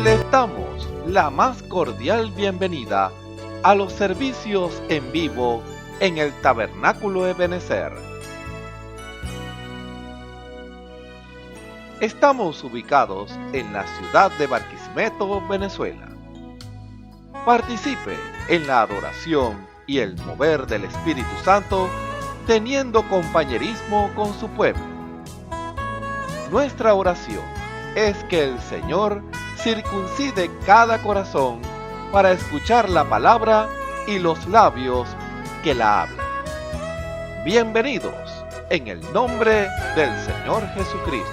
Les damos la más cordial bienvenida a los servicios en vivo en el Tabernáculo Ebenezer. Estamos ubicados en la ciudad de Barquisimeto, Venezuela. Participe en la adoración y el mover del Espíritu Santo, teniendo compañerismo con su pueblo. Nuestra oración es que el Señor circuncide cada corazón para escuchar la palabra y los labios que la hablan. Bienvenidos en el nombre del Señor Jesucristo.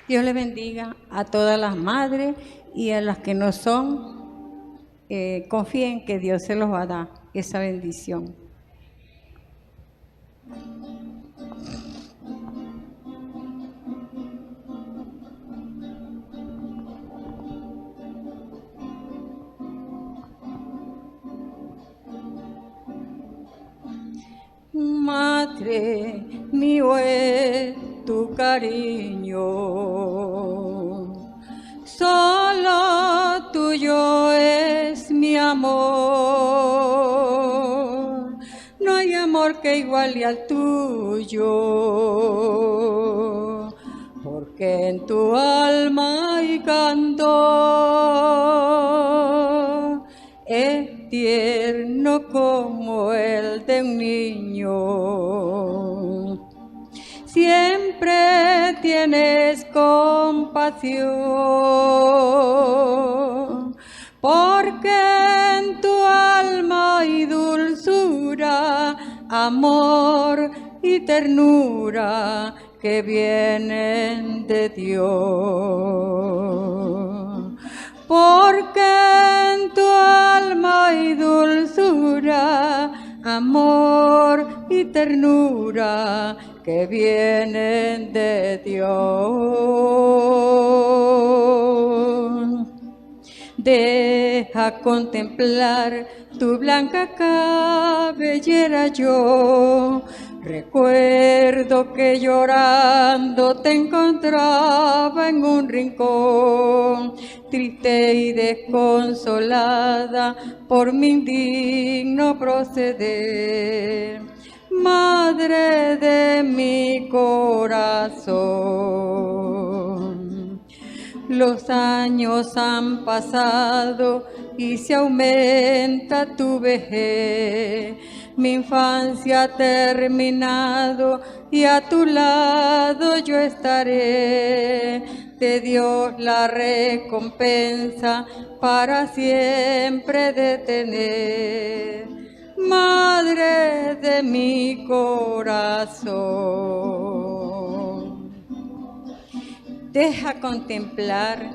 Dios le bendiga a todas las madres y a las que no son, confíen que Dios se los va a dar esa bendición. Madre, mío es tu cariño, solo tuyo es mi amor, no hay amor que iguale al tuyo, porque en tu alma hay canto, es tierno como el de un niño. Siempre tienes compasión, porque en tu alma hay dulzura, amor y ternura que vienen de Dios. Porque en tu alma hay dulzura, amor y ternura que vienen de Dios. Deja contemplar tu blanca cabellera yo. Recuerdo que llorando te encontraba en un rincón, triste y desconsolada por mi indigno proceder. Madre de mi corazón, los años han pasado y se aumenta tu vejez. Mi infancia ha terminado y a tu lado yo estaré. De Dios la recompensa para siempre de tener. Madre de mi corazón, deja contemplar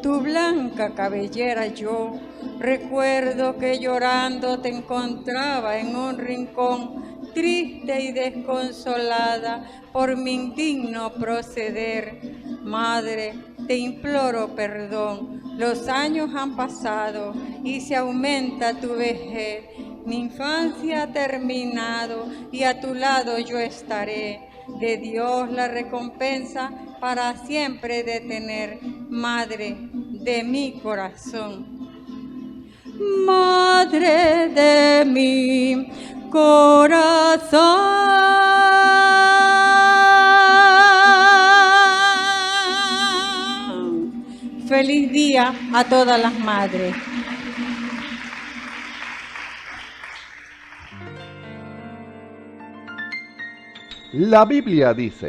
tu blanca cabellera yo. Recuerdo que llorando te encontraba en un rincón, triste y desconsolada por mi indigno proceder. Madre, te imploro perdón, los años han pasado y se aumenta tu vejez. Mi infancia ha terminado y a tu lado yo estaré. De Dios la recompensa para siempre de tener. Madre de mi corazón. Madre de mi corazón. Feliz día a todas las madres. La Biblia dice: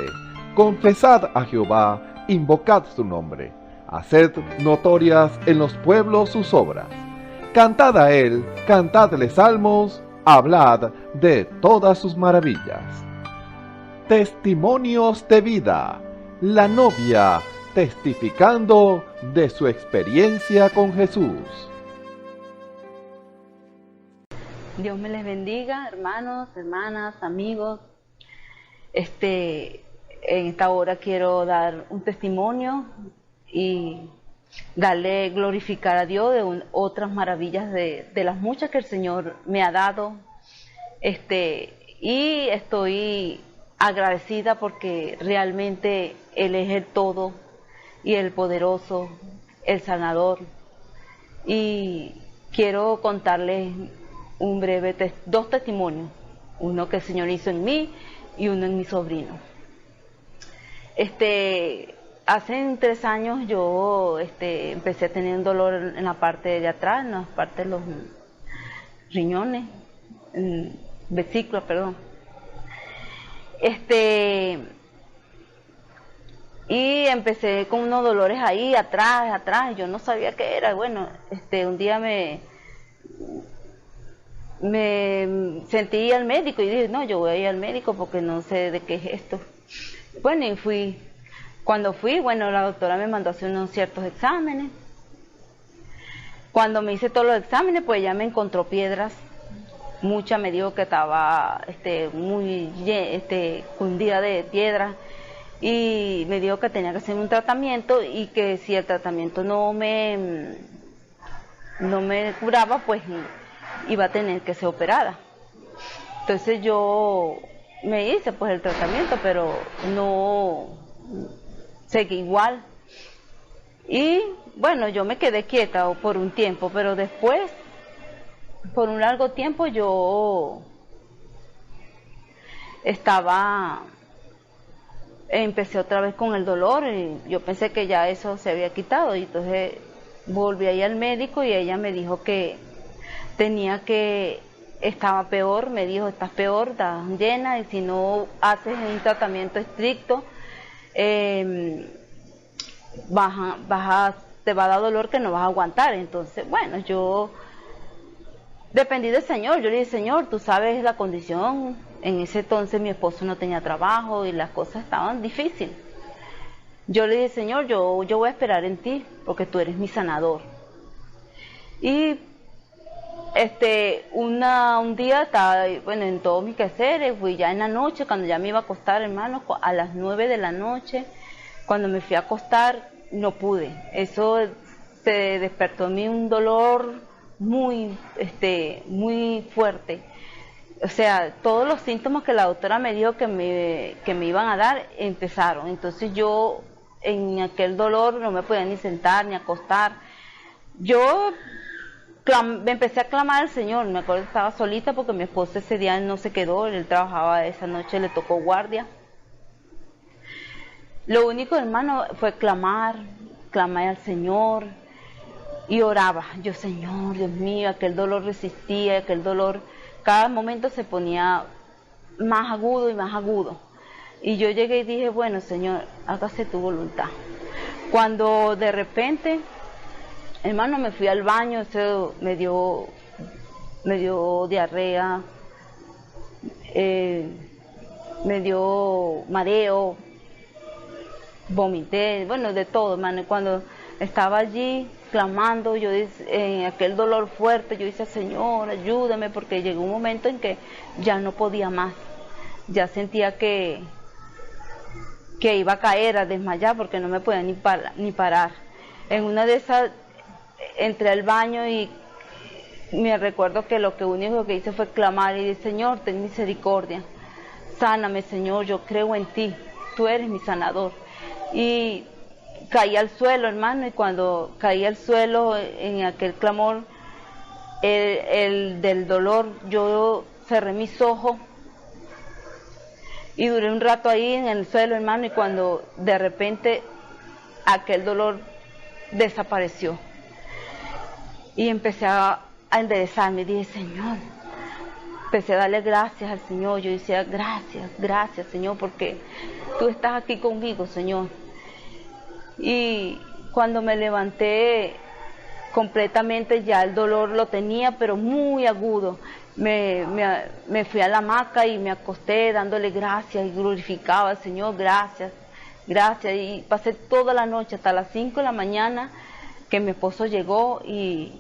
confesad a Jehová, invocad su nombre, haced notorias en los pueblos sus obras. Cantad a él, cantadle salmos, hablad de todas sus maravillas. Testimonios de vida. La novia testificando de su experiencia con Jesús. Dios me les bendiga, hermanos, hermanas, amigos. En esta hora quiero dar un testimonio y darle glorificar a Dios de otras maravillas de las muchas que el Señor me ha dado. Y estoy agradecida porque realmente Él es el todo y el poderoso, el sanador. Y quiero contarles dos testimonios, uno que el Señor hizo en mí y uno en mi sobrino. Hace 3 años yo empecé a tener un dolor en la parte de atrás, en la parte de los riñones, vesícula, perdón. Y empecé con unos dolores ahí atrás, yo no sabía qué era. Bueno, un día me sentí al médico y dije, no, yo voy a ir al médico porque no sé de qué es esto. Bueno, y fui. Cuando fui, bueno, la doctora me mandó a hacer unos ciertos exámenes. Cuando me hice todos los exámenes, pues ya me encontró piedras. Mucha me dijo que estaba muy hundida de piedras. Y me dijo que tenía que hacer un tratamiento y que si el tratamiento no me curaba, pues iba a tener que ser operada. Entonces yo me hice pues el tratamiento, pero no seguí igual. Y bueno, yo me quedé quieta por un tiempo, pero después, por un largo tiempo, yo empecé otra vez con el dolor y yo pensé que ya eso se había quitado. Y entonces volví ahí al médico y ella me dijo que estaba peor. Me dijo, estás peor, estás llena, y si no haces un tratamiento estricto, te va a dar dolor que no vas a aguantar. Entonces, bueno, yo dependí del Señor. Yo le dije, Señor, tú sabes la condición. En ese entonces mi esposo no tenía trabajo y las cosas estaban difíciles. Yo le dije, Señor, yo voy a esperar en ti, porque tú eres mi sanador. Y un día estaba, bueno, en todos mis quehaceres, fui ya en la noche, cuando ya me iba a acostar, hermano, a las 9 de la noche, cuando me fui a acostar, no pude. Eso se despertó en mí un dolor muy fuerte. O sea, todos los síntomas que la doctora me dijo que me iban a dar, empezaron. Entonces yo, en aquel dolor, no me podía ni sentar, ni acostar. Yo me empecé a clamar al Señor. Me acuerdo que estaba solita porque mi esposo ese día no se quedó, él trabajaba esa noche, le tocó guardia. Lo único, hermano, fue clamar al Señor y oraba. Yo, Señor, Dios mío, aquel dolor resistía, aquel dolor cada momento se ponía más agudo y más agudo. Y yo llegué y dije, bueno, Señor, hágase tu voluntad. Cuando de repente, hermano, me fui al baño, eso me dio diarrea, me dio mareo, vomité, bueno, de todo, hermano. Cuando estaba allí clamando, yo en aquel dolor fuerte, yo decía, Señor, ayúdame, porque llegó un momento en que ya no podía más. Ya sentía que iba a caer, a desmayar, porque no me podía ni parar. En una de esas entré al baño y me recuerdo que lo único que hice fue clamar y dije, Señor, ten misericordia, sáname, Señor, yo creo en ti, tú eres mi sanador. Y caí al suelo, hermano, y cuando caí al suelo en aquel clamor del dolor, yo cerré mis ojos y duré un rato ahí en el suelo, hermano, y cuando de repente aquel dolor desapareció y empecé a enderezarme, dije, Señor, empecé a darle gracias al Señor. Yo decía, gracias, Señor, porque tú estás aquí conmigo, Señor. Y cuando me levanté completamente, ya el dolor lo tenía, pero muy agudo. Me fui a la hamaca y me acosté dándole gracias y glorificaba al Señor, gracias. Y pasé toda la noche hasta las 5 de la mañana que mi esposo llegó y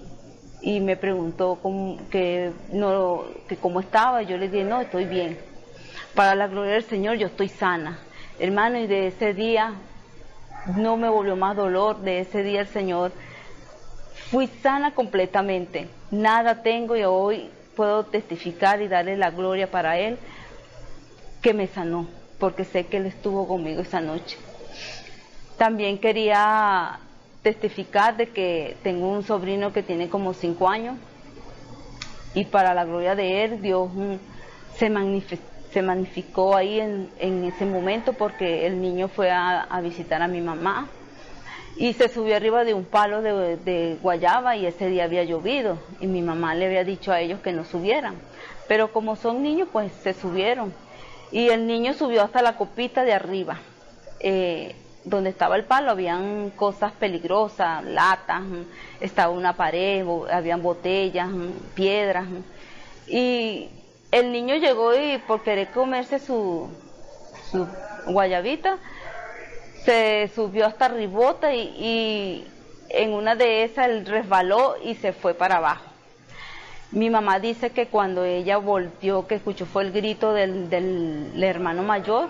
me preguntó que cómo estaba. Yo le dije, no, estoy bien. Para la gloria del Señor, yo estoy sana. Hermano, y de ese día no me volvió más dolor. De ese día el Señor, fui sana completamente. Nada tengo y hoy puedo testificar y darle la gloria para Él, que me sanó, porque sé que Él estuvo conmigo esa noche. También quería testificar de que tengo un sobrino que tiene como 5 años y para la gloria de Él, Dios se magnificó ahí en ese momento, porque el niño fue a visitar a mi mamá y se subió arriba de un palo de guayaba y ese día había llovido y mi mamá le había dicho a ellos que no subieran, pero como son niños pues se subieron y el niño subió hasta la copita de arriba. Donde estaba el palo habían cosas peligrosas, latas, estaba una pared, habían botellas, piedras, y el niño llegó y por querer comerse su guayabita se subió hasta ribota y en una de esas él resbaló y se fue para abajo. Mi mamá dice que cuando ella volteó, que escuchó fue el grito del hermano mayor.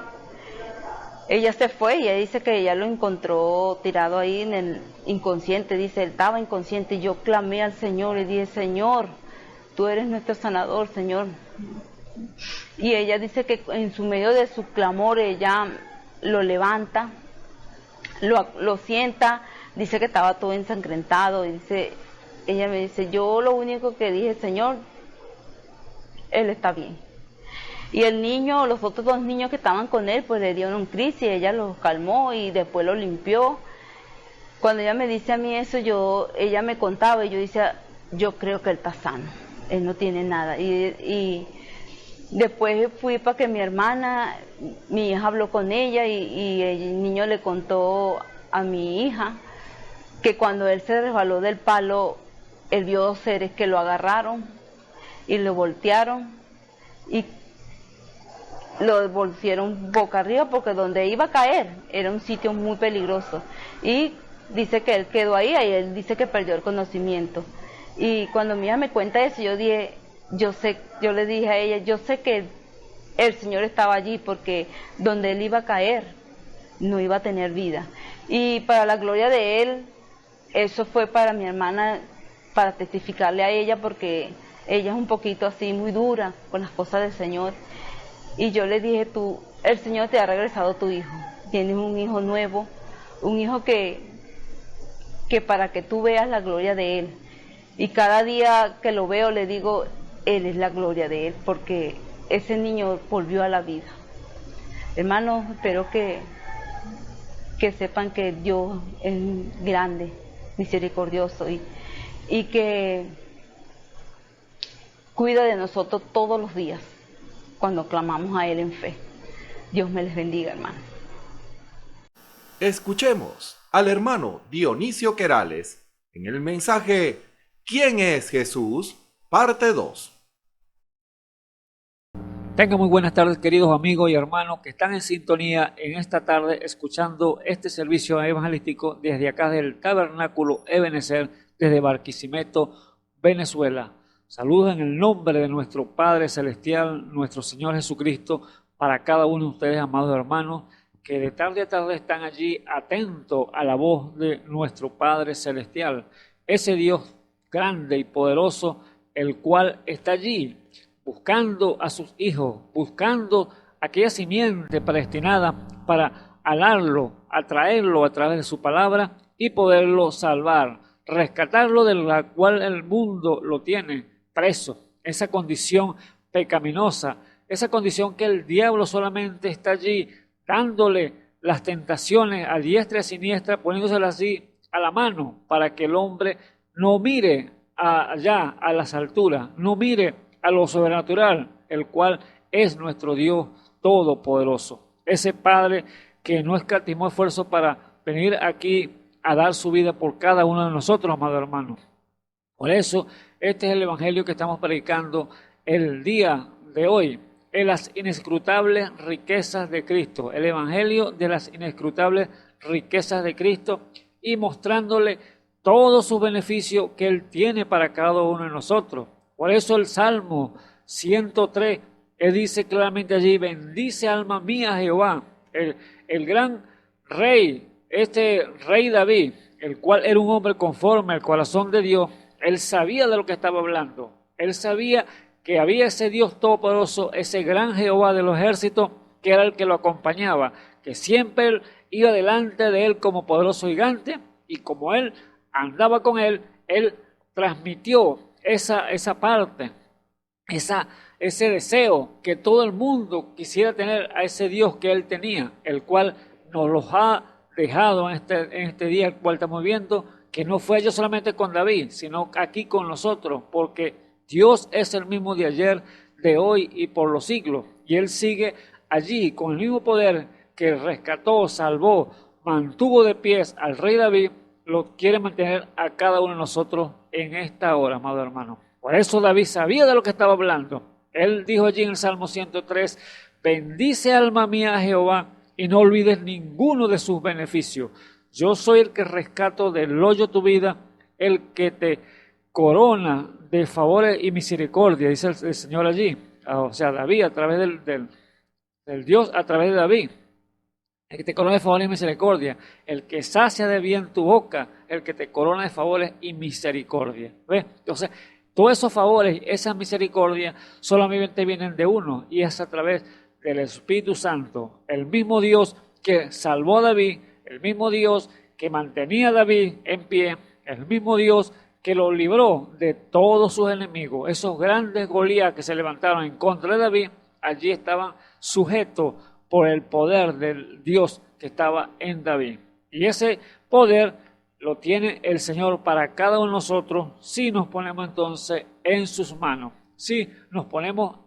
Ella se fue y ella dice que ella lo encontró tirado ahí en el inconsciente. Dice, él estaba inconsciente y yo clamé al Señor y dije, Señor, tú eres nuestro sanador, Señor. Y ella dice que en su medio de su clamor ella lo levanta, lo sienta, dice que estaba todo ensangrentado y ella me dice, yo lo único que dije, Señor, él está bien. Y el niño, los otros 2 niños que estaban con él, pues le dieron crisis, ella los calmó y después los limpió. Cuando ella me dice a mí eso, ella me contaba y yo decía, yo creo que él está sano, él no tiene nada. Y después fui para que mi hermana, mi hija habló con ella y el niño le contó a mi hija que cuando él se resbaló del palo, él vio 2 seres que lo agarraron y lo voltearon y lo volvieron boca arriba porque donde iba a caer era un sitio muy peligroso. Y dice que él quedó ahí y él dice que perdió el conocimiento. Y cuando mi hija me cuenta eso, yo le dije a ella, yo sé que el Señor estaba allí porque donde él iba a caer no iba a tener vida. Y para la gloria de él, eso fue para mi hermana, para testificarle a ella, porque ella es un poquito así, muy dura con las cosas del Señor. Y yo le dije, el Señor te ha regresado tu hijo. Tienes un hijo nuevo, un hijo que para que tú veas la gloria de él. Y cada día que lo veo le digo, él es la gloria de él, porque ese niño volvió a la vida. Hermanos, espero que sepan que Dios es grande, misericordioso y que cuida de nosotros todos los días cuando clamamos a Él en fe. Dios me les bendiga, hermano. Escuchemos al hermano Dionisio Querales en el mensaje ¿Quién es Jesús? Parte 2. Tengan muy buenas tardes, queridos amigos y hermanos que están en sintonía en esta tarde escuchando este servicio evangelístico desde acá del Tabernáculo Ebenezer, desde Barquisimeto, Venezuela. Saludos en el nombre de nuestro Padre Celestial, nuestro Señor Jesucristo, para cada uno de ustedes, amados hermanos, que de tarde a tarde están allí atentos a la voz de nuestro Padre Celestial, ese Dios grande y poderoso, el cual está allí buscando a sus hijos, buscando aquella simiente predestinada para alarlo, atraerlo a través de su palabra y poderlo salvar, rescatarlo de la cual el mundo lo tiene preso, esa condición pecaminosa, esa condición que el diablo solamente está allí dándole las tentaciones a diestra y a siniestra, poniéndoselas así a la mano para que el hombre no mire allá a las alturas, no mire a lo sobrenatural, el cual es nuestro Dios todopoderoso. Ese Padre que no escatimó esfuerzo para venir aquí a dar su vida por cada uno de nosotros, amados hermanos. Por eso, este es el evangelio que estamos predicando el día de hoy, en las inescrutables riquezas de Cristo, el evangelio de las inescrutables riquezas de Cristo y mostrándole todos sus beneficios que Él tiene para cada uno de nosotros. Por eso el Salmo 103, Él dice claramente allí, bendice alma mía Jehová, el gran rey, este rey David, el cual era un hombre conforme al corazón de Dios. Él sabía de lo que estaba hablando, él sabía que había ese Dios todopoderoso, ese gran Jehová de los ejércitos, que era el que lo acompañaba, que siempre él iba delante de él como poderoso gigante, y como él andaba con él transmitió esa parte, ese deseo que todo el mundo quisiera tener a ese Dios que él tenía, el cual nos los ha dejado en este día el cual estamos viendo, que no fue yo solamente con David, sino aquí con nosotros, porque Dios es el mismo de ayer, de hoy y por los siglos, y Él sigue allí con el mismo poder que rescató, salvó, mantuvo de pies al rey David, lo quiere mantener a cada uno de nosotros en esta hora, amado hermano. Por eso David sabía de lo que estaba hablando. Él dijo allí en el Salmo 103, bendice alma mía a Jehová y no olvides ninguno de sus beneficios. Yo soy el que rescato del hoyo tu vida, el que te corona de favores y misericordia, dice el Señor allí. O sea, David a través del Dios, a través de David. El que te corona de favores y misericordia, el que sacia de bien tu boca, el que te corona de favores y misericordia. ¿Ves? Entonces, todos esos favores, esas misericordias, solamente vienen de uno, y es a través del Espíritu Santo, el mismo Dios que salvó a David, el mismo Dios que mantenía a David en pie, el mismo Dios que lo libró de todos sus enemigos. Esos grandes Goliat que se levantaron en contra de David, allí estaban sujetos por el poder del Dios que estaba en David. Y ese poder lo tiene el Señor para cada uno de nosotros si nos ponemos entonces en sus manos, si nos ponemos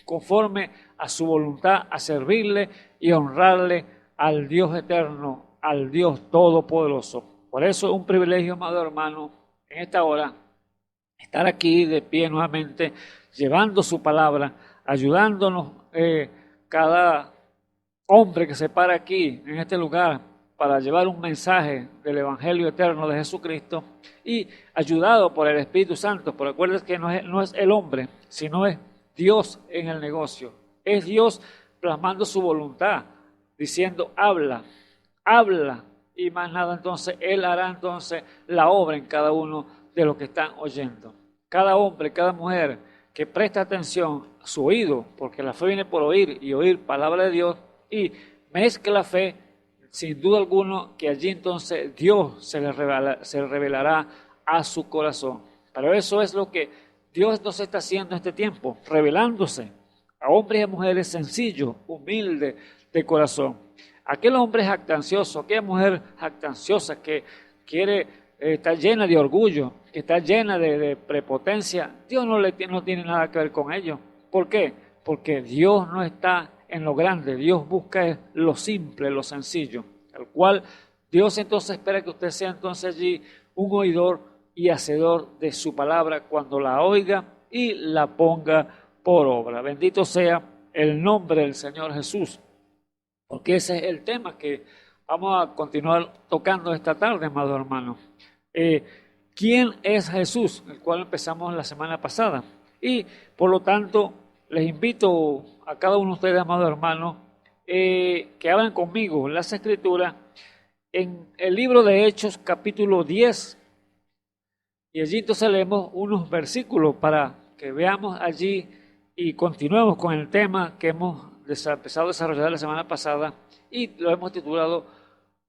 conforme a su voluntad a servirle y honrarle al Dios eterno, al Dios todopoderoso. Por eso es un privilegio, amado hermano, en esta hora, estar aquí de pie nuevamente, llevando su palabra, ayudándonos cada hombre que se para aquí en este lugar para llevar un mensaje del Evangelio eterno de Jesucristo y ayudado por el Espíritu Santo. Pero recuerden que no es el hombre, sino es Dios en el negocio. Es Dios plasmando su voluntad, diciendo habla, habla, y más nada. Entonces Él hará entonces la obra en cada uno de los que están oyendo. Cada hombre, cada mujer que presta atención a su oído, porque la fe viene por oír y oír palabra de Dios, y mezcla la fe, sin duda alguna que allí entonces Dios se revelará a su corazón. Pero eso es lo que Dios nos está haciendo en este tiempo, revelándose a hombres y a mujeres sencillos, humildes de corazón. Aquel hombre jactancioso, aquella mujer jactanciosa que quiere estar llena de orgullo, que está llena de prepotencia, Dios no tiene nada que ver con ello. ¿Por qué? Porque Dios no está en lo grande, Dios busca lo simple, lo sencillo, al cual Dios entonces espera que usted sea entonces allí un oidor y hacedor de su palabra cuando la oiga y la ponga por obra. Bendito sea el nombre del Señor Jesús, porque ese es el tema que vamos a continuar tocando esta tarde, amado hermano. ¿Quién es Jesús? El cual empezamos la semana pasada. Y por lo tanto, les invito a cada uno de ustedes, amados hermanos, que hablen conmigo en las Escrituras, en el libro de Hechos, capítulo 10. Y allí entonces leemos unos versículos para que veamos allí y continuemos con el tema que hemos empezado a desarrollar la semana pasada y lo hemos titulado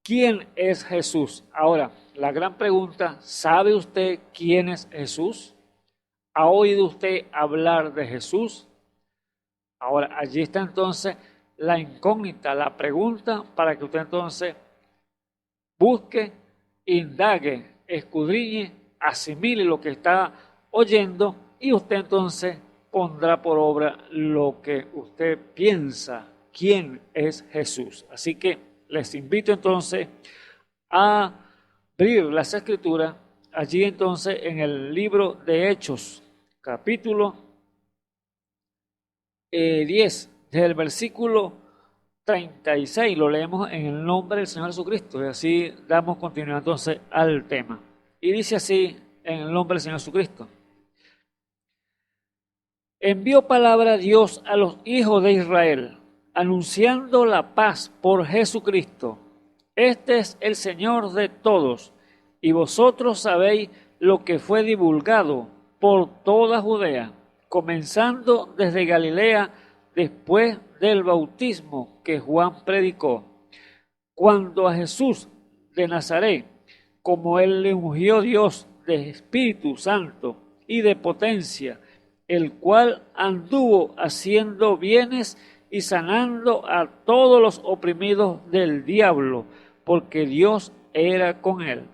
¿Quién es Jesús? Ahora, la gran pregunta, ¿sabe usted quién es Jesús? ¿Ha oído usted hablar de Jesús? Ahora, allí está entonces la incógnita, la pregunta para que usted entonces busque, indague, escudriñe, asimile lo que está oyendo y usted entonces pondrá por obra lo que usted piensa, quién es Jesús. Así que les invito entonces a abrir las Escrituras allí entonces en el libro de Hechos, capítulo 10, desde el versículo 36, lo leemos en el nombre del Señor Jesucristo y así damos continuidad entonces al tema. Y dice así en el nombre del Señor Jesucristo. Envió palabra a Dios a los hijos de Israel, anunciando la paz por Jesucristo. Este es el Señor de todos, y vosotros sabéis lo que fue divulgado por toda Judea, comenzando desde Galilea después del bautismo que Juan predicó, cuando a Jesús de Nazaret, como él le ungió Dios de Espíritu Santo y de potencia, el cual anduvo haciendo bienes y sanando a todos los oprimidos del diablo, porque Dios era con él.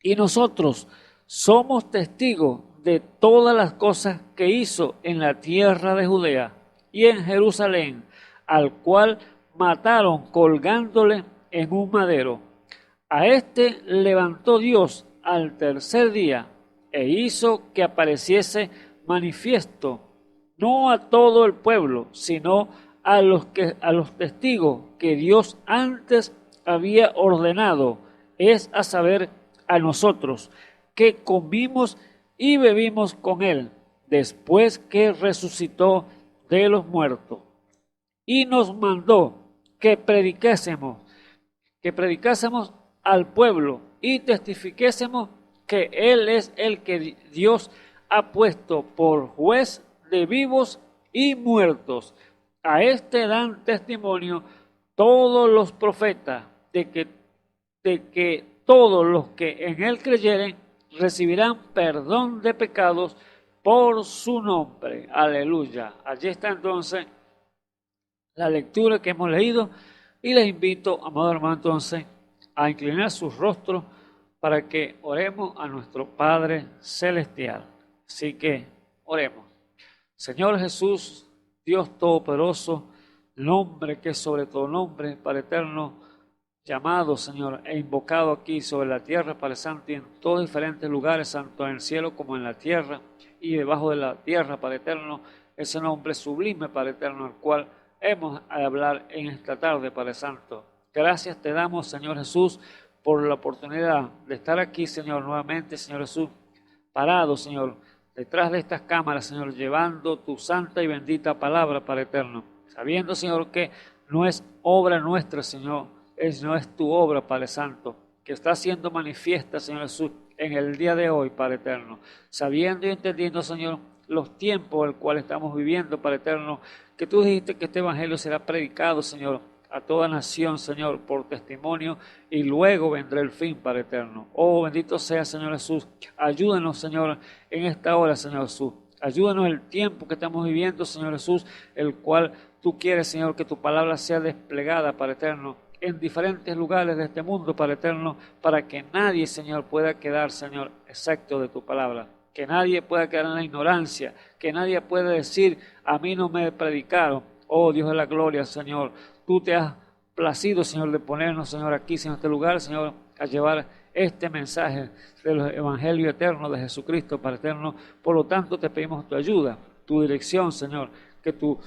Y nosotros somos testigos de todas las cosas que hizo en la tierra de Judea y en Jerusalén, al cual mataron colgándole en un madero. A este levantó Dios al tercer día e hizo que apareciese manifiesto, no a todo el pueblo, sino a los testigos que Dios antes había ordenado, es a saber, a nosotros, que comimos y bebimos con él, después que resucitó de los muertos. Y nos mandó que predicásemos al pueblo y testifiquésemos que él es el que Dios ha puesto por juez de vivos y muertos. A este dan testimonio todos los profetas de que todos los que en él creyeren recibirán perdón de pecados por su nombre. Aleluya. Allí está entonces la lectura que hemos leído y les invito, amado hermano, entonces a inclinar sus rostros para que oremos a nuestro Padre Celestial. Así que oremos. Señor Jesús, Dios Todopoderoso, nombre que es sobre todo nombre, Padre eterno, llamado, Señor, e invocado aquí sobre la tierra, Padre Santo, y en todos diferentes lugares, tanto en el cielo como en la tierra y debajo de la tierra, Padre eterno, ese nombre sublime, Padre eterno, al cual hemos de hablar en esta tarde, Padre Santo. Gracias te damos, Señor Jesús, por la oportunidad de estar aquí, Señor, nuevamente, Señor Jesús, parado, Señor, detrás de estas cámaras, Señor, llevando tu santa y bendita palabra, Padre eterno, sabiendo, Señor, que no es obra nuestra, Señor, no es tu obra, Padre Santo, que está siendo manifiesta, Señor Jesús, en el día de hoy, Padre eterno, sabiendo y entendiendo, Señor, los tiempos en los cuales estamos viviendo, Padre eterno, que tú dijiste que este evangelio será predicado, Señor, a toda nación, Señor, por testimonio, y luego vendrá el fin, Padre eterno. Oh, bendito sea, Señor Jesús. Ayúdanos, Señor, en esta hora, Señor Jesús. Ayúdanos el tiempo que estamos viviendo, Señor Jesús, el cual tú quieres, Señor, que tu palabra sea desplegada, Padre eterno, en diferentes lugares de este mundo, Padre eterno, para que nadie, Señor, pueda quedar, Señor, excepto de tu palabra. Que nadie pueda quedar en la ignorancia, que nadie pueda decir, a mí no me predicaron. Oh, Dios de la gloria, Señor, tú te has placido, Señor, de ponernos, Señor, aquí, en este lugar, Señor, a llevar este mensaje del Evangelio eterno de Jesucristo, Padre eterno. Por lo tanto, te pedimos tu ayuda, tu dirección, Señor, que tu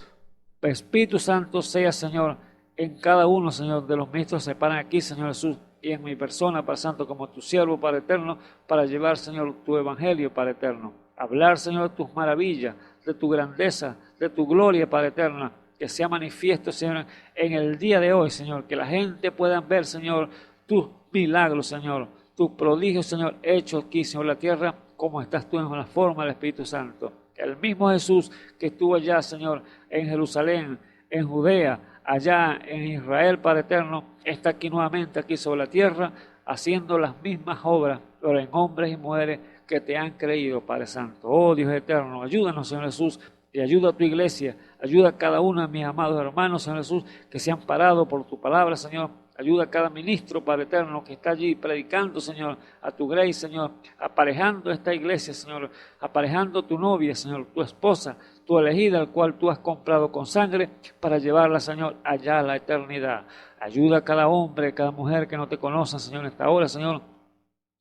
Espíritu Santo sea, Señor, en cada uno, Señor, de los ministros que se paran aquí, Señor Jesús, y en mi persona, Padre Santo, como tu siervo, Padre eterno, para llevar, Señor, tu evangelio, Padre eterno. Hablar, Señor, de tus maravillas, de tu grandeza, de tu gloria, Padre eterna, que sea manifiesto, Señor, en el día de hoy, Señor, que la gente pueda ver, Señor, tus milagros, Señor, tus prodigios, Señor, hechos aquí, Señor, en la tierra, como estás tú en la forma del Espíritu Santo. El mismo Jesús que estuvo allá, Señor, en Jerusalén, en Judea, allá en Israel, Padre eterno, está aquí nuevamente, aquí sobre la tierra, haciendo las mismas obras, pero en hombres y mujeres que te han creído, Padre Santo. Oh Dios eterno, ayúdanos, Señor Jesús, y ayuda a tu iglesia, ayuda a cada uno de mis amados hermanos, Señor Jesús, que se han parado por tu palabra, Señor. Ayuda a cada ministro, Padre eterno, que está allí predicando, Señor, a tu gracia, Señor, aparejando esta iglesia, Señor, aparejando tu novia, Señor, tu esposa, tu elegida, al cual tú has comprado con sangre, para llevarla, Señor, allá a la eternidad. Ayuda a cada hombre, cada mujer que no te conocen, Señor, en esta hora, Señor.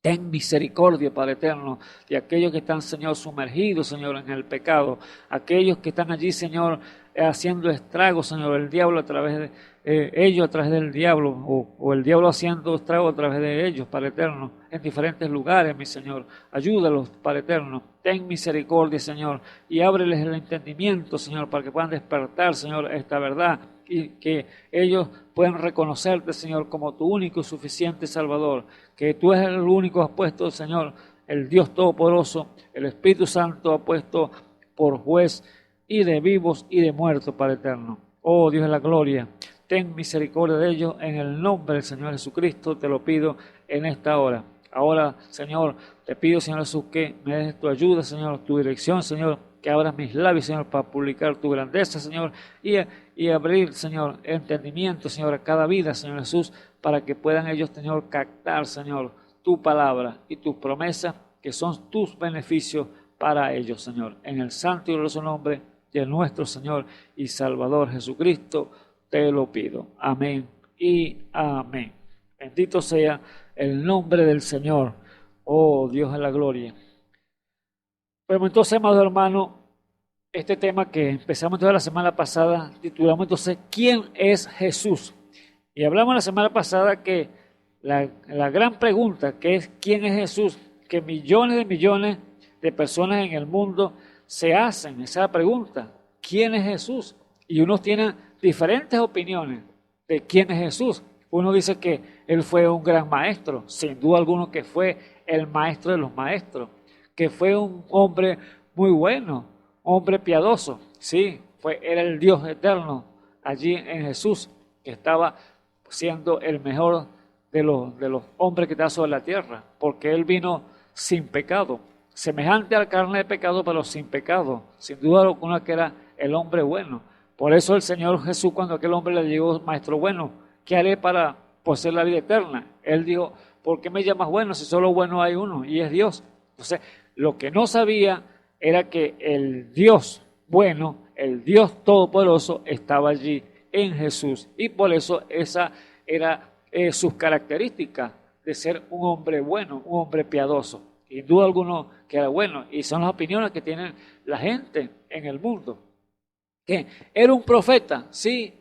Ten misericordia, Padre eterno, de aquellos que están, Señor, sumergidos, Señor, en el pecado. Aquellos que están allí, Señor, haciendo estragos, Señor, el diablo a través de ellos, a través del diablo, o el diablo haciendo estragos a través de ellos, Padre eterno, en diferentes lugares, mi Señor. Ayúdalos, Padre eterno. Ten misericordia, Señor, y ábreles el entendimiento, Señor, para que puedan despertar, Señor, esta verdad, y que ellos puedan reconocerte, Señor, como tu único y suficiente Salvador, que tú eres el único que has puesto, Señor, el Dios Todopoderoso, el Espíritu Santo ha puesto por juez y de vivos y de muertos, Padre eterno. Oh Dios de la gloria, ten misericordia de ellos, en el nombre del Señor Jesucristo te lo pido en esta hora. Ahora, Señor, te pido, Señor Jesús, que me des tu ayuda, Señor, tu dirección, Señor, que abras mis labios, Señor, para publicar tu grandeza, Señor, y abrir, Señor, entendimiento, Señor, a cada vida, Señor Jesús, para que puedan ellos, Señor, captar, Señor, tu palabra y tus promesas, que son tus beneficios para ellos, Señor. En el santo y glorioso nombre de nuestro Señor y Salvador Jesucristo, te lo pido. Amén y amén. Bendito sea el nombre del Señor, oh Dios de la gloria. Pero entonces, amados hermanos, este tema que empezamos toda la semana pasada, titulamos entonces, ¿quién es Jesús? Y hablamos la semana pasada que la gran pregunta, que es ¿quién es Jesús? Que millones de personas en el mundo se hacen esa pregunta, ¿quién es Jesús? Y unos tienen diferentes opiniones de quién es Jesús. Uno dice que él fue un gran maestro, sin duda alguno que fue el maestro de los maestros, que fue un hombre muy bueno, hombre piadoso, sí, era el Dios eterno allí en Jesús, que estaba siendo el mejor de los hombres que está sobre la tierra, porque él vino sin pecado, semejante a la carne de pecado, pero sin pecado, sin duda alguna que era el hombre bueno. Por eso el Señor Jesús, cuando aquel hombre le llegó, maestro bueno, ¿qué haré para poseer la vida eterna? Él dijo, ¿por qué me llamas bueno si solo bueno hay uno y es Dios? Entonces, lo que no sabía era que el Dios bueno, el Dios todopoderoso, estaba allí en Jesús. Y por eso esa era sus características de ser un hombre bueno, un hombre piadoso. Sin duda alguno que era bueno, y son las opiniones que tiene la gente en el mundo. ¿Que era un profeta? Sí,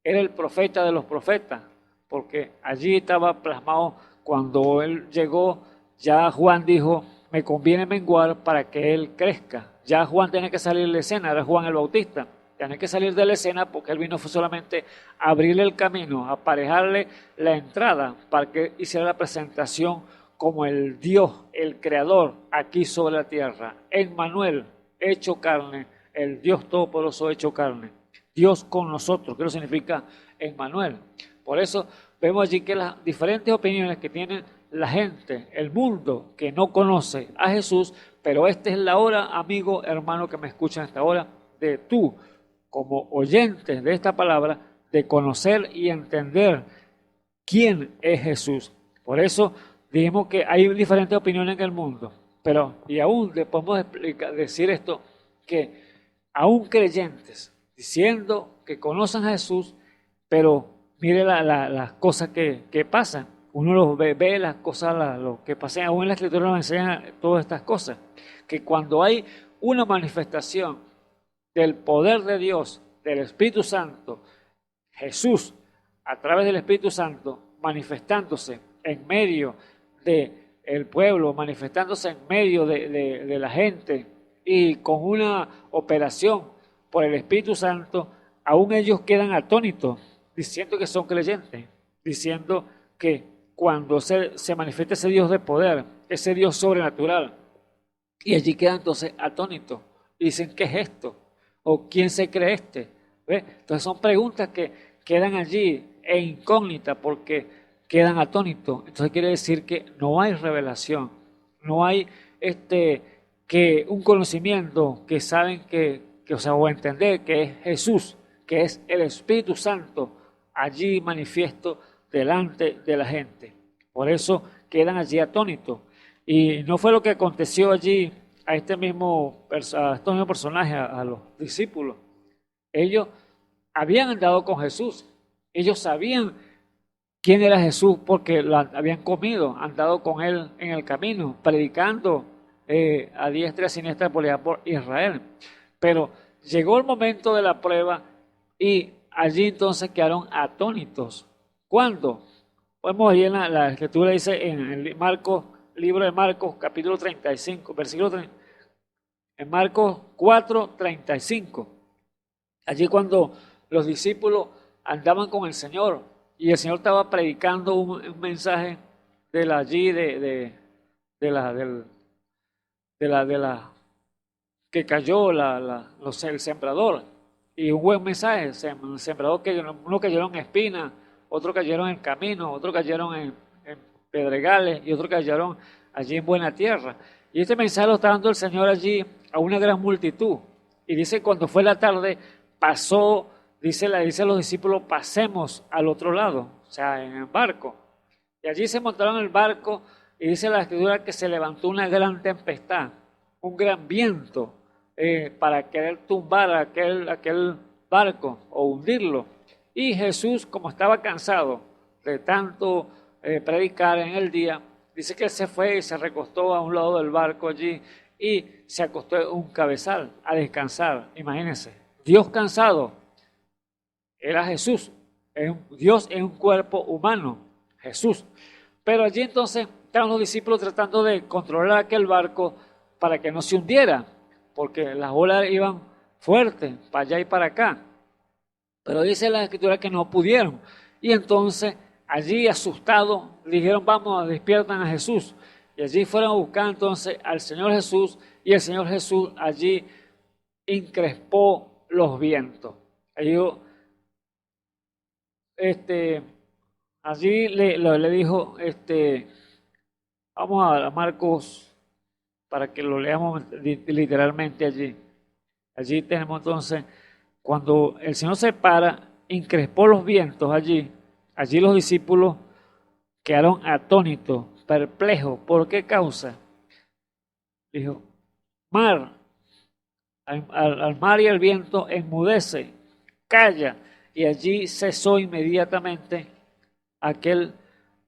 era el profeta de los profetas, porque allí estaba plasmado cuando él llegó, ya Juan dijo, me conviene menguar para que él crezca. Ya Juan tenía que salir de la escena, era Juan el Bautista, tenía que salir de la escena porque él vino fue solamente a abrirle el camino, a aparejarle la entrada para que hiciera la presentación como el Dios, el Creador, aquí sobre la tierra. Emmanuel, hecho carne, el Dios Todopoderoso hecho carne. Dios con nosotros, que lo significa Emmanuel. Por eso vemos allí que las diferentes opiniones que tiene la gente, el mundo que no conoce a Jesús, pero esta es la hora, amigo, hermano que me escucha en esta hora, de tú, como oyente de esta palabra, de conocer y entender quién es Jesús. Por eso dijimos que hay diferentes opiniones en el mundo, pero y aún le podemos decir esto, que aún creyentes diciendo que conocen a Jesús, pero mire las cosas que pasan. Uno los ve las cosas, lo que pasan, aún en la Escritura nos enseñan todas estas cosas, que cuando hay una manifestación del poder de Dios, del Espíritu Santo, Jesús, a través del Espíritu Santo, manifestándose en medio del pueblo, manifestándose en medio de la gente y con una operación por el Espíritu Santo, aún ellos quedan atónitos, diciendo que son creyentes, diciendo que cuando se manifiesta ese Dios de poder, ese Dios sobrenatural, y allí quedan entonces atónitos, y dicen, ¿qué es esto? ¿O quién se cree este? ¿Ve? Entonces son preguntas que quedan allí e incógnitas porque quedan atónitos. Entonces quiere decir que no hay revelación, no hay que un conocimiento que saben o sea, o entender que es Jesús, que es el Espíritu Santo allí manifiesto delante de la gente. Por eso quedan allí atónitos. Y no fue lo que aconteció allí a estos mismos personajes, a los discípulos. Ellos habían andado con Jesús. Ellos sabían quién era Jesús porque lo habían comido, andado con él en el camino, predicando a diestra y a siniestra por Israel. Pero llegó el momento de la prueba y allí entonces quedaron atónitos. ¿Cuándo? Podemos ir en la Escritura, dice en el libro de Marcos, capítulo 35, versículo 30, en Marcos 4, 35. Allí cuando los discípulos andaban con el Señor y el Señor estaba predicando un mensaje de la que cayó el sembrador, y un buen mensaje, el sembrador que uno cayeron en espinas, otro cayeron en camino, otro cayeron en pedregales y otro cayeron allí en buena tierra. Y este mensaje lo está dando el Señor allí a una gran multitud. Y dice, cuando fue la tarde, pasó, dice a los discípulos, pasemos al otro lado, o sea, en el barco. Y allí se montaron en el barco y dice la Escritura que se levantó una gran tempestad, un gran viento para querer tumbar aquel barco o hundirlo. Y Jesús, como estaba cansado de tanto predicar en el día, dice que él se fue y se recostó a un lado del barco allí y se acostó en un cabezal a descansar. Imagínense, Dios cansado, era Jesús, Dios en un cuerpo humano, Jesús. Pero allí entonces estaban los discípulos tratando de controlar aquel barco para que no se hundiera, porque las olas iban fuertes para allá y para acá. Pero dice la Escritura que no pudieron. Y entonces allí asustados dijeron, vamos, despiertan a Jesús. Y allí fueron a buscar entonces al Señor Jesús, y el Señor Jesús allí increspó los vientos. Allí le dijo, vamos a Marcos para que lo leamos literalmente allí. Allí tenemos entonces, cuando el Señor se para, increspó los vientos allí los discípulos quedaron atónitos, perplejos. ¿Por qué causa? Dijo, mar, al mar y al viento enmudece, calla, y allí cesó inmediatamente aquel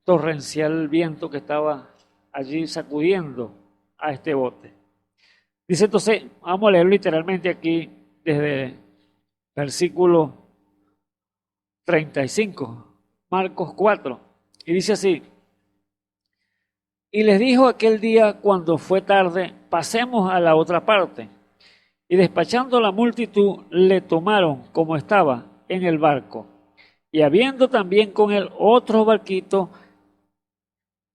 torrencial viento que estaba allí sacudiendo a este bote. Dice entonces, vamos a leer literalmente aquí desde versículo 35, Marcos 4, y dice así: y les dijo aquel día cuando fue tarde, pasemos a la otra parte. Y despachando la multitud, le tomaron como estaba en el barco. Y habiendo también con él otros barquitos,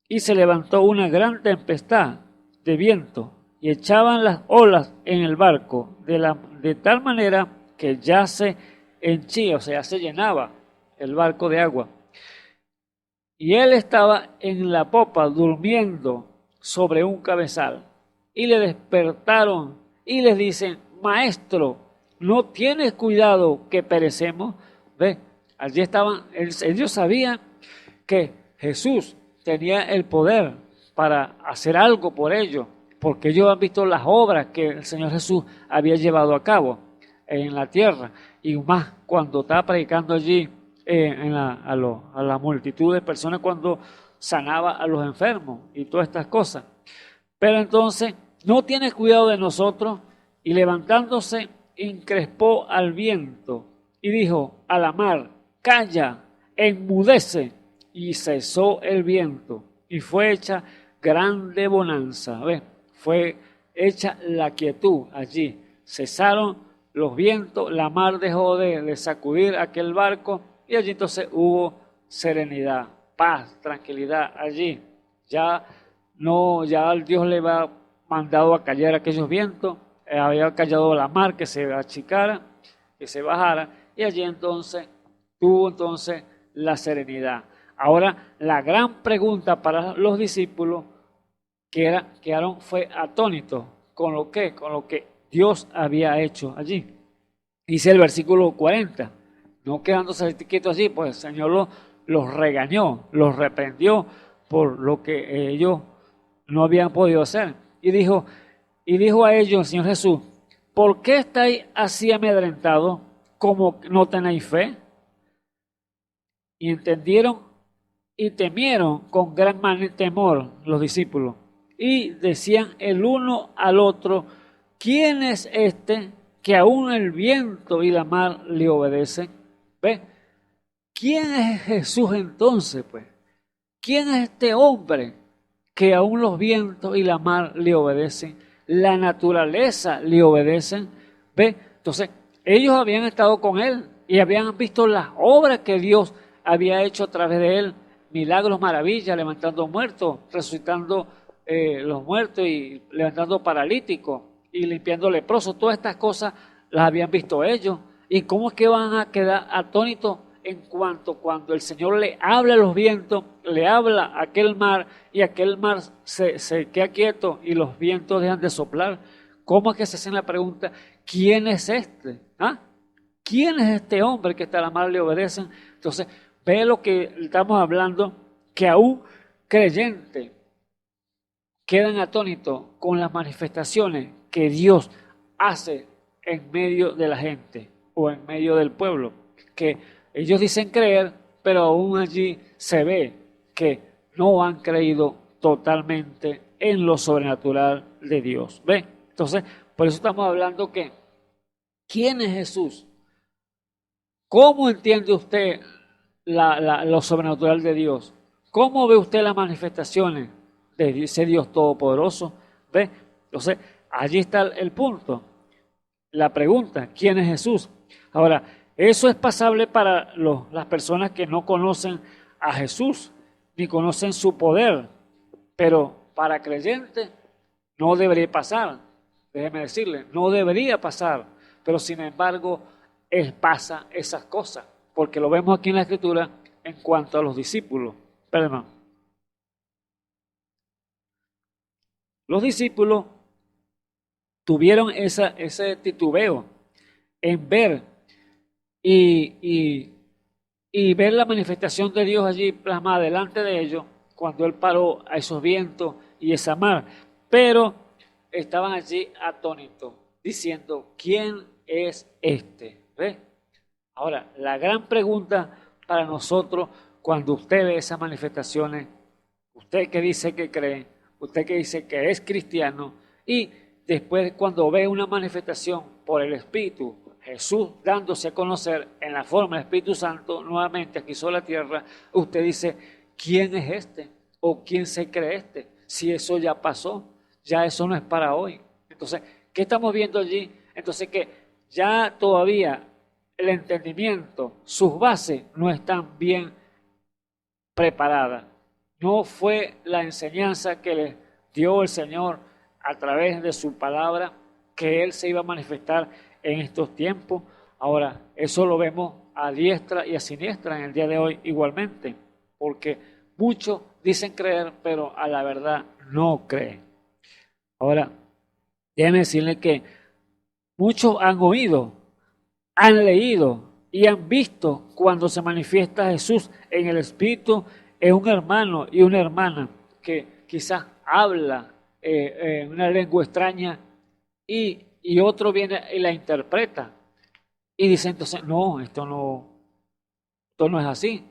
y se levantó una gran tempestad de viento, y echaban las olas en el barco, de tal manera que ya se henchía, o sea, se llenaba el barco de agua. Y él estaba en la popa durmiendo sobre un cabezal. Y le despertaron y les dicen: Maestro, ¿no tienes cuidado que perecemos? Ve, allí estaban, ellos sabían que Jesús tenía el poder para hacer algo por ellos, porque ellos han visto las obras que el Señor Jesús había llevado a cabo en la tierra, y más cuando estaba predicando allí a la multitud de personas, cuando sanaba a los enfermos y todas estas cosas. Pero entonces no tienes cuidado de nosotros, y levantándose encrespó al viento y dijo a la mar: calla, enmudece. Y cesó el viento y fue hecha grande bonanza. ¿Ves? Fue hecha la quietud allí. Cesaron los vientos, la mar dejó de sacudir aquel barco, y allí entonces hubo serenidad, paz, tranquilidad allí. Ya Dios le había mandado a callar aquellos vientos, había callado la mar, que se achicara, que se bajara, y allí entonces tuvo la serenidad. Ahora, la gran pregunta para los discípulos quedaron fue atónitos con lo que Dios había hecho allí. Dice el versículo 40, no quedándose quietos allí, pues el Señor los regañó, los reprendió por lo que ellos no habían podido hacer. Y dijo a ellos el Señor Jesús: ¿por qué estáis así amedrentados, como no tenéis fe? Y entendieron y temieron con gran temor los discípulos, y decían el uno al otro: ¿quién es este que aún el viento y la mar le obedecen? ¿Ve? ¿Quién es Jesús entonces, pues? ¿Quién es este hombre que aún los vientos y la mar le obedecen? La naturaleza le obedecen. ¿Ve? Entonces, ellos habían estado con él y habían visto las obras que Dios había hecho a través de él. Milagros, maravillas, levantando muertos, resucitando los muertos y levantando paralíticos y limpiando leprosos. Todas estas cosas las habían visto ellos. ¿Y cómo es que van a quedar atónitos cuando el Señor le habla a los vientos, le habla a aquel mar, y aquel mar se queda quieto y los vientos dejan de soplar? ¿Cómo es que se hacen la pregunta: ¿quién es este? ¿Ah? ¿Quién es este hombre que a la mar le obedecen? Entonces, ve lo que estamos hablando, que aún creyentes quedan atónitos con las manifestaciones que Dios hace en medio de la gente o en medio del pueblo, que ellos dicen creer, pero aún allí se ve que no han creído totalmente en lo sobrenatural de Dios. ¿Ve? Entonces, por eso estamos hablando que ¿quién es Jesús? ¿Cómo entiende usted lo sobrenatural de Dios? ¿Cómo ve usted las manifestaciones de ese Dios todopoderoso? ¿Ve? Entonces, allí está el punto. La pregunta: ¿quién es Jesús? Ahora, eso es pasable para las personas que no conocen a Jesús, ni conocen su poder, pero para creyentes no debería pasar. Déjeme decirle, no debería pasar, pero sin embargo, Él pasa esas cosas, porque lo vemos aquí en la Escritura en cuanto a los discípulos. Perdón. Los discípulos tuvieron ese titubeo en ver y ver la manifestación de Dios allí plasmada delante de ellos, cuando Él paró a esos vientos y esa mar. Pero estaban allí atónitos, diciendo: ¿quién es este? ¿Ves? Ahora, la gran pregunta para nosotros cuando usted ve esas manifestaciones, usted que dice que cree, usted que dice que es cristiano, y después cuando ve una manifestación por el Espíritu, Jesús dándose a conocer en la forma del Espíritu Santo nuevamente aquí sobre la tierra, usted dice, ¿quién es este? ¿O quién se cree este? Si eso ya pasó, ya eso no es para hoy. Entonces, ¿qué estamos viendo allí? Entonces que ya todavía el entendimiento, sus bases no están bien preparadas. No fue la enseñanza que les dio el Señor a través de su palabra que Él se iba a manifestar en estos tiempos. Ahora, eso lo vemos a diestra y a siniestra en el día de hoy igualmente, porque muchos dicen creer, pero a la verdad no creen. Ahora, déjenme decirle que muchos han oído, han leído y han visto cuando se manifiesta Jesús en el Espíritu en un hermano y una hermana que quizás habla una lengua extraña y otro viene y la interpreta y dice entonces, no, esto no es así,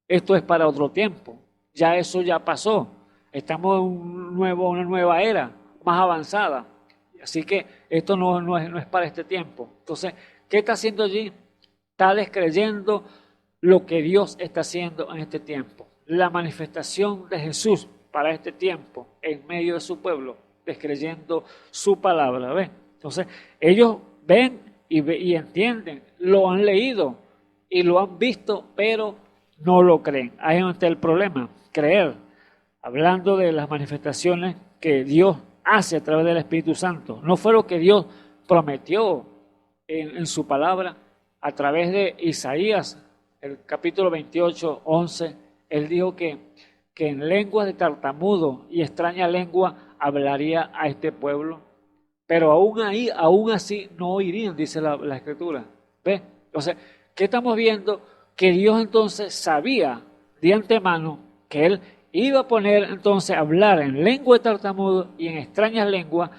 esto es para otro tiempo, ya eso ya pasó, estamos en una nueva era más avanzada, así que esto no es para este tiempo. Entonces, ¿qué está haciendo allí? Está descreyendo lo que Dios está haciendo en este tiempo, la manifestación de Jesús para este tiempo en medio de su pueblo, descreyendo su palabra. ¿Ves? Entonces, ellos ven y entienden, lo han leído y lo han visto, pero no lo creen. Ahí es donde está el problema, creer. Hablando de las manifestaciones que Dios hace a través del Espíritu Santo. No fue lo que Dios prometió en su palabra a través de Isaías, el capítulo 28, 11. Él dijo que en lenguas de tartamudo y extraña lengua hablaría a este pueblo. Pero aún así no oirían, dice la Escritura. ¿Ves? Entonces, ¿qué estamos viendo? Que Dios entonces sabía de antemano que Él iba a poner entonces a hablar en lengua de tartamudo y en extrañas lenguas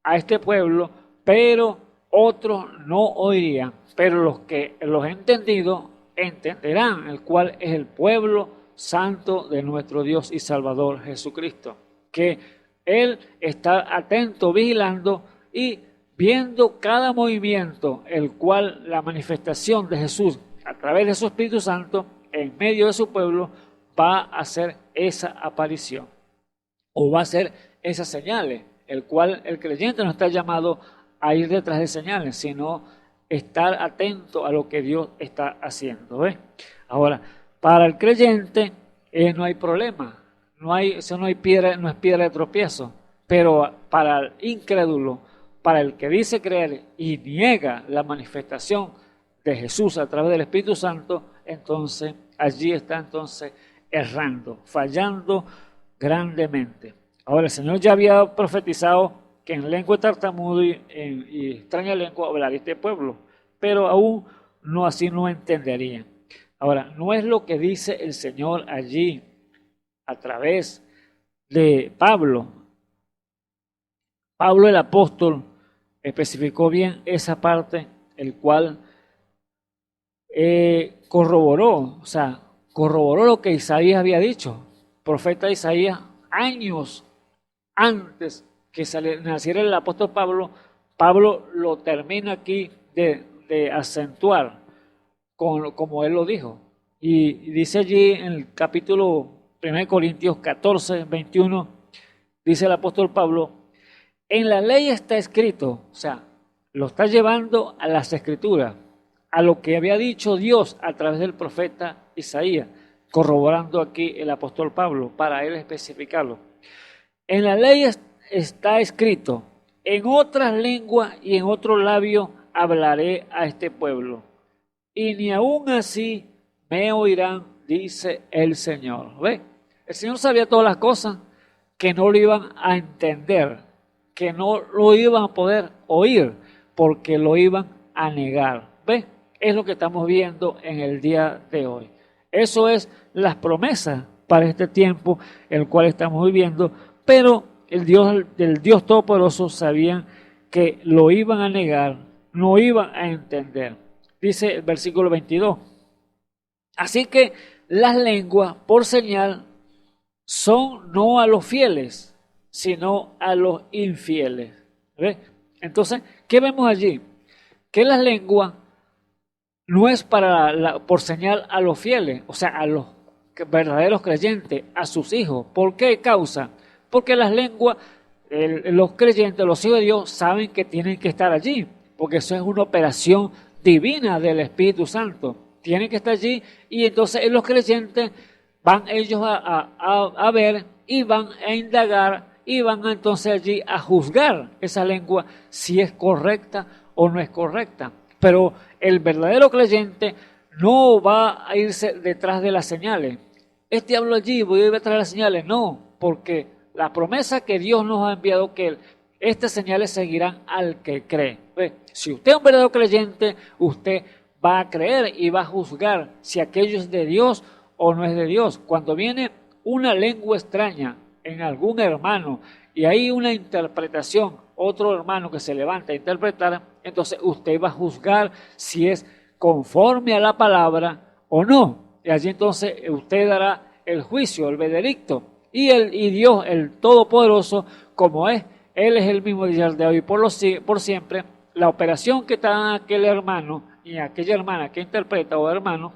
a este pueblo, pero otros no oirían. Pero los que los entendidos entenderán, el cual es el pueblo santo de nuestro Dios y Salvador Jesucristo, que Él está atento, vigilando y viendo cada movimiento, el cual la manifestación de Jesús a través de su Espíritu Santo en medio de su pueblo va a hacer esa aparición o va a hacer esas señales, el cual el creyente no está llamado a ir detrás de señales, sino estar atento a lo que Dios está haciendo. ¿Ves? Ahora, para el creyente no hay problema, no es piedra de tropiezo, pero para el incrédulo, para el que dice creer y niega la manifestación de Jesús a través del Espíritu Santo, entonces allí está entonces errando, fallando grandemente. Ahora, el Señor ya había profetizado que en lengua tartamudo y extraña lengua hablaría este pueblo, pero aún no así no entenderían. Ahora, no es lo que dice el Señor allí a través de Pablo. Pablo el apóstol especificó bien esa parte, el cual corroboró lo que Isaías había dicho. Profeta Isaías, años antes que naciera el apóstol Pablo, Pablo lo termina aquí de acentuar como él lo dijo. Y dice allí en el capítulo 1 Corintios 14, 21, dice el apóstol Pablo, en la ley está escrito, o sea, lo está llevando a las escrituras, a lo que había dicho Dios a través del profeta Isaías, corroborando aquí el apóstol Pablo para él especificarlo. En la ley está escrito, en otras lenguas y en otro labio hablaré a este pueblo, y ni aún así me oirán, dice el Señor. ¿Ve? El Señor sabía todas las cosas que no lo iban a entender, que no lo iban a poder oír, porque lo iban a negar. ¿Ve? Es lo que estamos viendo en el día de hoy. Eso es las promesas para este tiempo, el cual estamos viviendo, pero el Dios Todopoderoso sabían que lo iban a negar, no iban a entender. Dice el versículo 22. Así que las lenguas por señal son no a los fieles, sino a los infieles. ¿Ve? Entonces, ¿qué vemos allí? Que las lenguas no es por señal a los fieles, o sea, a los verdaderos creyentes, a sus hijos. ¿Por qué causa? Porque las lenguas, los creyentes, los hijos de Dios, saben que tienen que estar allí, porque eso es una operación divina del Espíritu Santo. Tienen que estar allí y entonces los creyentes van ellos a ver y van a indagar y van entonces allí a juzgar esa lengua si es correcta o no es correcta. Pero el verdadero creyente no va a irse detrás de las señales. Hablo allí, voy a ir detrás de las señales. No, porque la promesa que Dios nos ha enviado, que estas señales seguirán al que cree. Si usted es un verdadero creyente, usted va a creer y va a juzgar si aquello es de Dios o no es de Dios. Cuando viene una lengua extraña en algún hermano y hay una interpretación, otro hermano que se levanta a interpretar, entonces usted va a juzgar si es conforme a la palabra o no. Y allí entonces usted dará el juicio, el veredicto. Y Dios, el Todopoderoso, como es, Él es el mismo día de hoy por siempre. La operación que está aquel hermano y aquella hermana que interpreta o hermano,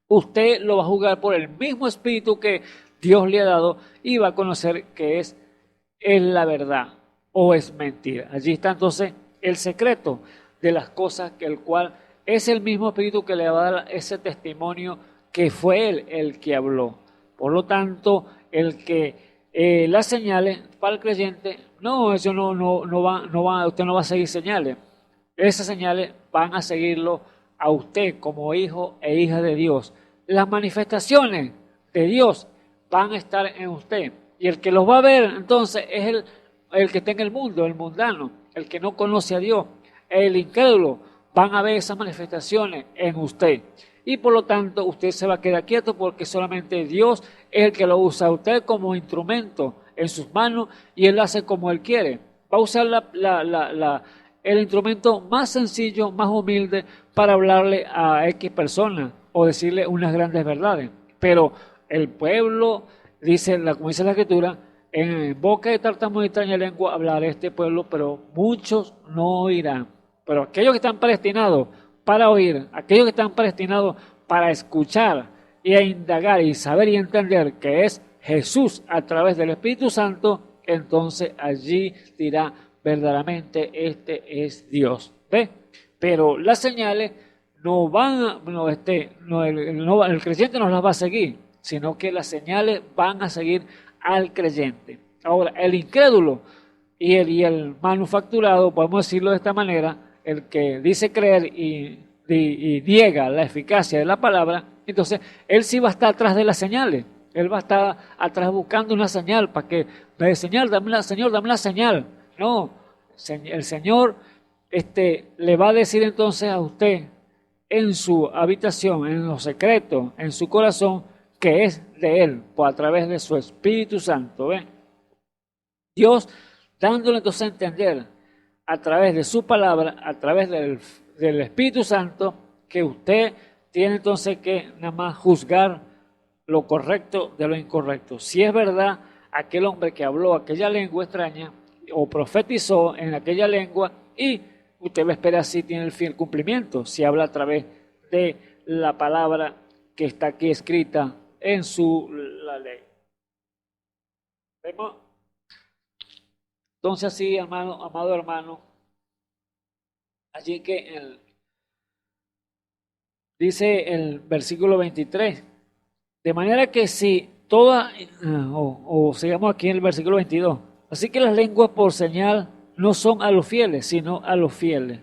usted lo va a juzgar por el mismo espíritu que Dios le ha dado y va a conocer que es la verdad o es mentira. Allí está entonces el secreto de las cosas, que el cual es el mismo espíritu que le va a dar ese testimonio que fue Él el que habló. Por lo tanto, el que las señales para el creyente, no, eso no va, usted no va a seguir señales. Esas señales van a seguirlo a usted como hijo e hija de Dios. Las manifestaciones de Dios van a estar en usted. Y el que los va a ver entonces es el que está en el mundo, el mundano, el que no conoce a Dios, el incrédulo. Van a ver esas manifestaciones en usted. Y por lo tanto usted se va a quedar quieto porque solamente Dios es el que lo usa a usted como instrumento en sus manos y Él lo hace como Él quiere. Va a usar el instrumento más sencillo, más humilde para hablarle a X personas o decirle unas grandes verdades. Pero el pueblo, como dice la Escritura, en boca de tartamudo y extraña lengua hablará este pueblo, pero muchos no oirán. Pero aquellos que están predestinados para oír, aquellos que están predestinados para escuchar y a indagar y saber y entender que es Jesús a través del Espíritu Santo, entonces allí dirá verdaderamente este es Dios. ¿Ve? Pero las señales no van, el creyente no las va a seguir, sino que las señales van a seguir al creyente. Ahora, el incrédulo y el manufacturado, podemos decirlo de esta manera, el que dice creer y niega la eficacia de la palabra, entonces él sí va a estar atrás de las señales. Él va a estar atrás buscando una señal para que, Señor, dame la señal. No, el Señor le va a decir entonces a usted en su habitación, en lo secreto, en su corazón, que es de Él, a través de su Espíritu Santo. ¿Ve? Dios dándole entonces a entender a través de su palabra, a través del Espíritu Santo, que usted tiene entonces que nada más juzgar lo correcto de lo incorrecto. Si es verdad, aquel hombre que habló aquella lengua extraña o profetizó en aquella lengua, y usted va a esperar si tiene el fiel cumplimiento, si habla a través de la palabra que está aquí escrita en la ley. ¿Vemos? Entonces así, amado hermano, allí que dice el versículo 23, de manera que si toda, o sigamos aquí en el versículo 22, así que las lenguas por señal no son a los fieles, sino a los fieles,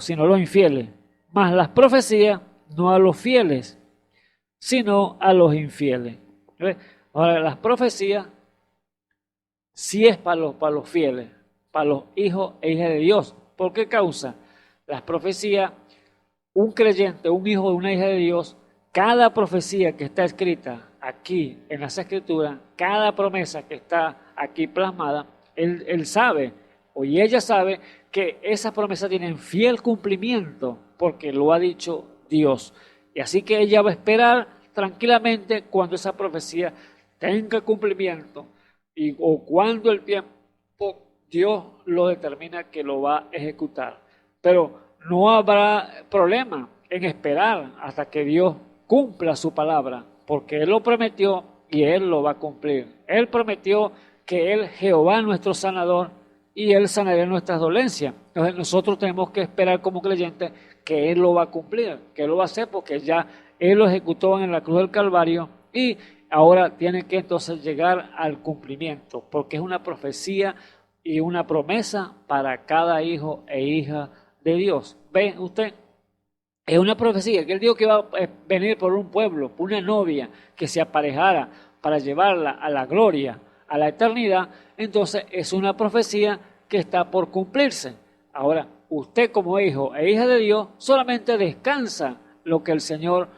sino a los infieles, más las profecías no a los fieles, sino a los infieles. Ahora, las profecías sí es para los fieles, para los hijos e hijas de Dios. ¿Por qué causa? Las profecías, un creyente, un hijo o una hija de Dios, cada profecía que está escrita aquí en las Escrituras, cada promesa que está aquí plasmada, él sabe, y ella sabe que esas promesas tienen fiel cumplimiento, porque lo ha dicho Dios. Y así que ella va a esperar tranquilamente cuando esa profecía tenga cumplimiento o cuando el tiempo Dios lo determina que lo va a ejecutar. Pero no habrá problema en esperar hasta que Dios cumpla su palabra, porque Él lo prometió y Él lo va a cumplir. Él prometió que Él, Jehová, nuestro sanador, y Él sanará nuestras dolencias. Entonces nosotros tenemos que esperar como creyentes que Él lo va a cumplir, que Él lo va a hacer, porque ya Él lo ejecutó en la cruz del Calvario y ahora tiene que entonces llegar al cumplimiento, porque es una profecía y una promesa para cada hijo e hija de Dios. ¿Ve usted? Es una profecía que Él dijo que iba a venir por un pueblo, por una novia que se aparejara para llevarla a la gloria, a la eternidad. Entonces es una profecía que está por cumplirse. Ahora, usted como hijo e hija de Dios solamente descansa lo que el Señor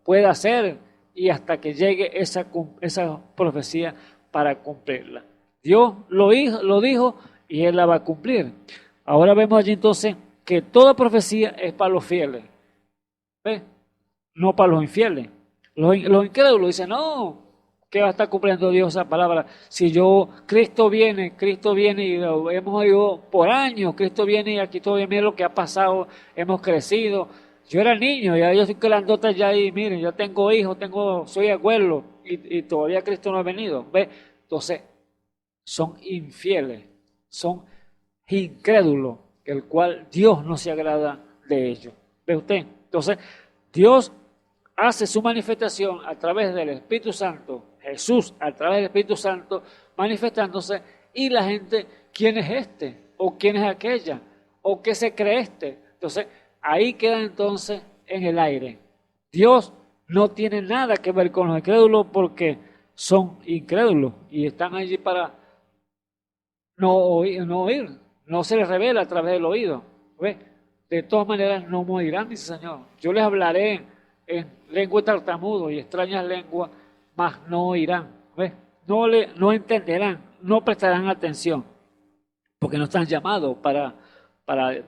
pueda hacer y hasta que llegue esa profecía para cumplirla. Dios lo dijo y Él la va a cumplir. Ahora vemos allí entonces que toda profecía es para los fieles. ¿Ve? No para los infieles. Los incrédulos dicen, no, ¿qué va a estar cumpliendo Dios esa palabra? Si Cristo viene y lo hemos oído por años, Cristo viene y aquí todavía mira lo que ha pasado, hemos crecido. Yo era niño, ya yo estoy grandote ya y miren, ya tengo hijos, soy abuelo y todavía Cristo no ha venido. ¿Ve? Entonces, son infieles, son incrédulos, el cual Dios no se agrada de ellos. ¿Ve usted? Entonces, Dios hace su manifestación a través del Espíritu Santo, Jesús a través del Espíritu Santo manifestándose, y la gente, ¿quién es este? ¿O quién es aquella? ¿O qué se cree este? Entonces, ahí queda entonces en el aire. Dios no tiene nada que ver con los incrédulos porque son incrédulos y están allí para no oír, no se les revela a través del oído. ¿Ve? De todas maneras no morirán, dice el Señor. Yo les hablaré en lengua de tartamudo y extrañas lenguas, mas no oirán. ¿Ves? No entenderán, no prestarán atención, porque no están llamados para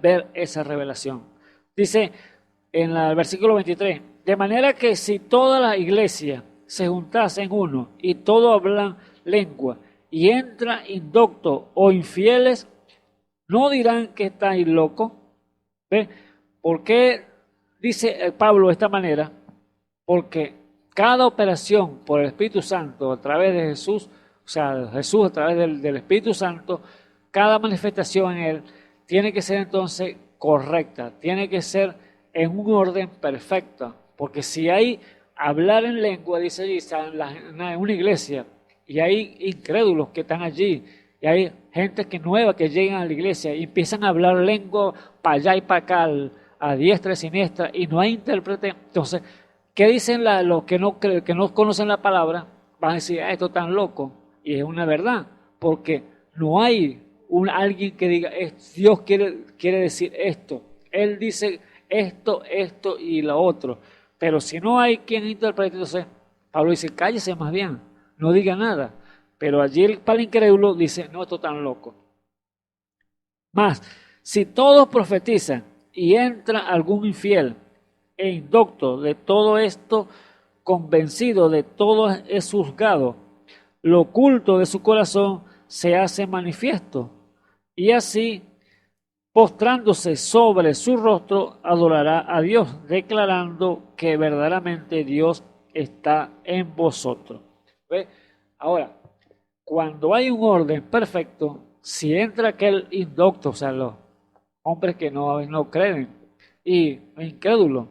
ver esa revelación. Dice en el versículo 23, de manera que si toda la iglesia se juntase en uno y todos hablan lengua y entra indoctos o infieles, ¿no dirán que estáis locos? ¿Ve? ¿Por qué dice Pablo de esta manera? Porque cada operación por el Espíritu Santo a través de Jesús, o sea, Jesús a través del Espíritu Santo, cada manifestación en él tiene que ser entonces correcta, tiene que ser en un orden perfecto, porque si hay hablar en lengua, dice allí, en una iglesia, y hay incrédulos que están allí, y hay gente nueva que llegan a la iglesia y empiezan a hablar lengua para allá y para acá, a diestra y siniestra, y no hay intérprete. Entonces, ¿qué dicen los que no conocen la palabra? Van a decir, esto tan loco. Y es una verdad, porque no hay alguien que diga, Dios quiere decir esto. Él dice esto y lo otro. Pero si no hay quien interprete, entonces Pablo dice, cállese más bien, no diga nada. Pero allí para el incrédulo dice, no, esto tan loco. Más, si todos profetizan y entra algún infiel e indocto de todo esto, convencido de todo es juzgado, lo oculto de su corazón se hace manifiesto, y así, postrándose sobre su rostro, adorará a Dios, declarando que verdaderamente Dios está en vosotros. ¿Ve? Ahora, cuando hay un orden perfecto, si entra aquel indocto, o sea, los hombres que no creen, y incrédulos,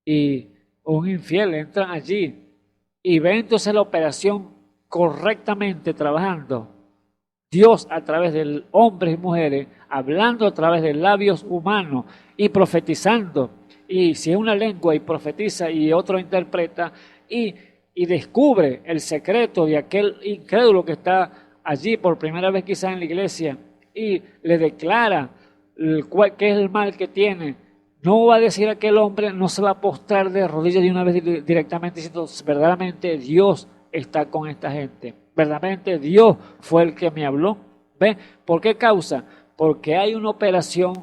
y un infiel entran allí, y ven entonces la operación correctamente trabajando, Dios a través de hombres y mujeres, hablando a través de labios humanos y profetizando, y si es una lengua y profetiza y otro interpreta, y descubre el secreto de aquel incrédulo que está allí por primera vez quizás en la iglesia y le declara qué es el mal que tiene, no va a decir aquel hombre, no se va a postrar de rodillas de una vez directamente diciendo, verdaderamente Dios está con esta gente, verdaderamente Dios fue el que me habló. ¿Ven? ¿Por qué causa? Porque hay una operación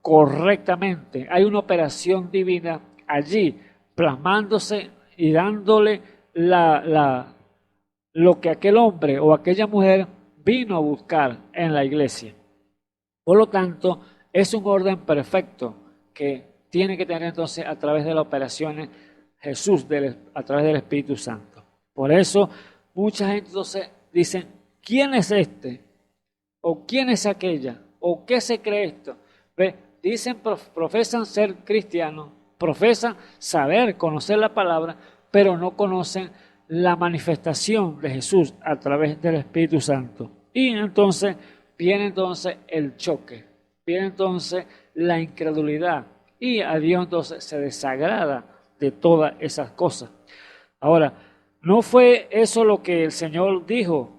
correctamente, hay una operación divina allí plasmándose y dándole lo que aquel hombre o aquella mujer vino a buscar en la iglesia. Por lo tanto, es un orden perfecto que tiene que tener entonces a través de las operaciones Jesús, a través del Espíritu Santo. Por eso, mucha gente entonces dice, ¿quién es este? ¿O quién es aquella? ¿O qué se cree esto? ¿Ve? Dicen, profesan ser cristianos, profesan saber, conocer la palabra, pero no conocen la manifestación de Jesús a través del Espíritu Santo. Y entonces viene entonces el choque, viene entonces la incredulidad, y a Dios entonces se desagrada de todas esas cosas. Ahora, no fue eso lo que el Señor dijo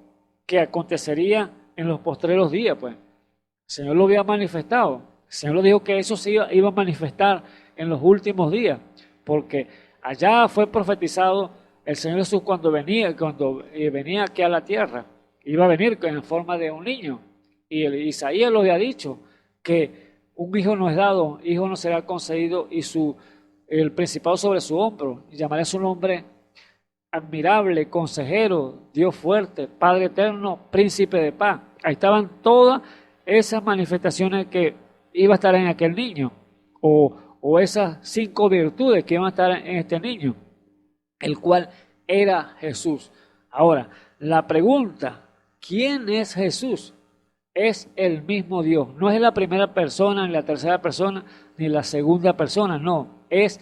que acontecería en los postreros días, pues. El Señor lo había manifestado. El Señor lo dijo que eso se iba a manifestar en los últimos días, porque allá fue profetizado el Señor Jesús cuando venía aquí a la tierra. Iba a venir en forma de un niño. Y Isaías lo había dicho, que un hijo no es dado, hijo no será concedido, y el principado sobre su hombro. Y llamaré su nombre admirable, consejero, Dios fuerte, Padre eterno, príncipe de paz. Ahí estaban todas esas manifestaciones que iba a estar en aquel niño, o esas 5 virtudes que iban a estar en este niño, el cual era Jesús. Ahora, la pregunta, ¿quién es Jesús? Es el mismo Dios. No es la primera persona, ni la tercera persona, ni la segunda persona. No, es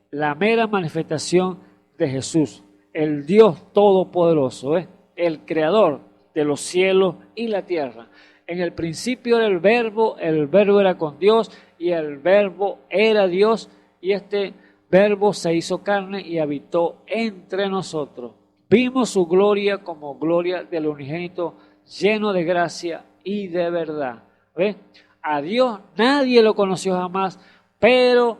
la mera manifestación de Jesús, el Dios todopoderoso, el creador de los cielos y la tierra. En el principio era el verbo era con Dios, y el verbo era Dios, y este verbo se hizo carne y habitó entre nosotros. Vimos su gloria como gloria del unigénito, lleno de gracia y de verdad. ¿Ve? A Dios nadie lo conoció jamás, pero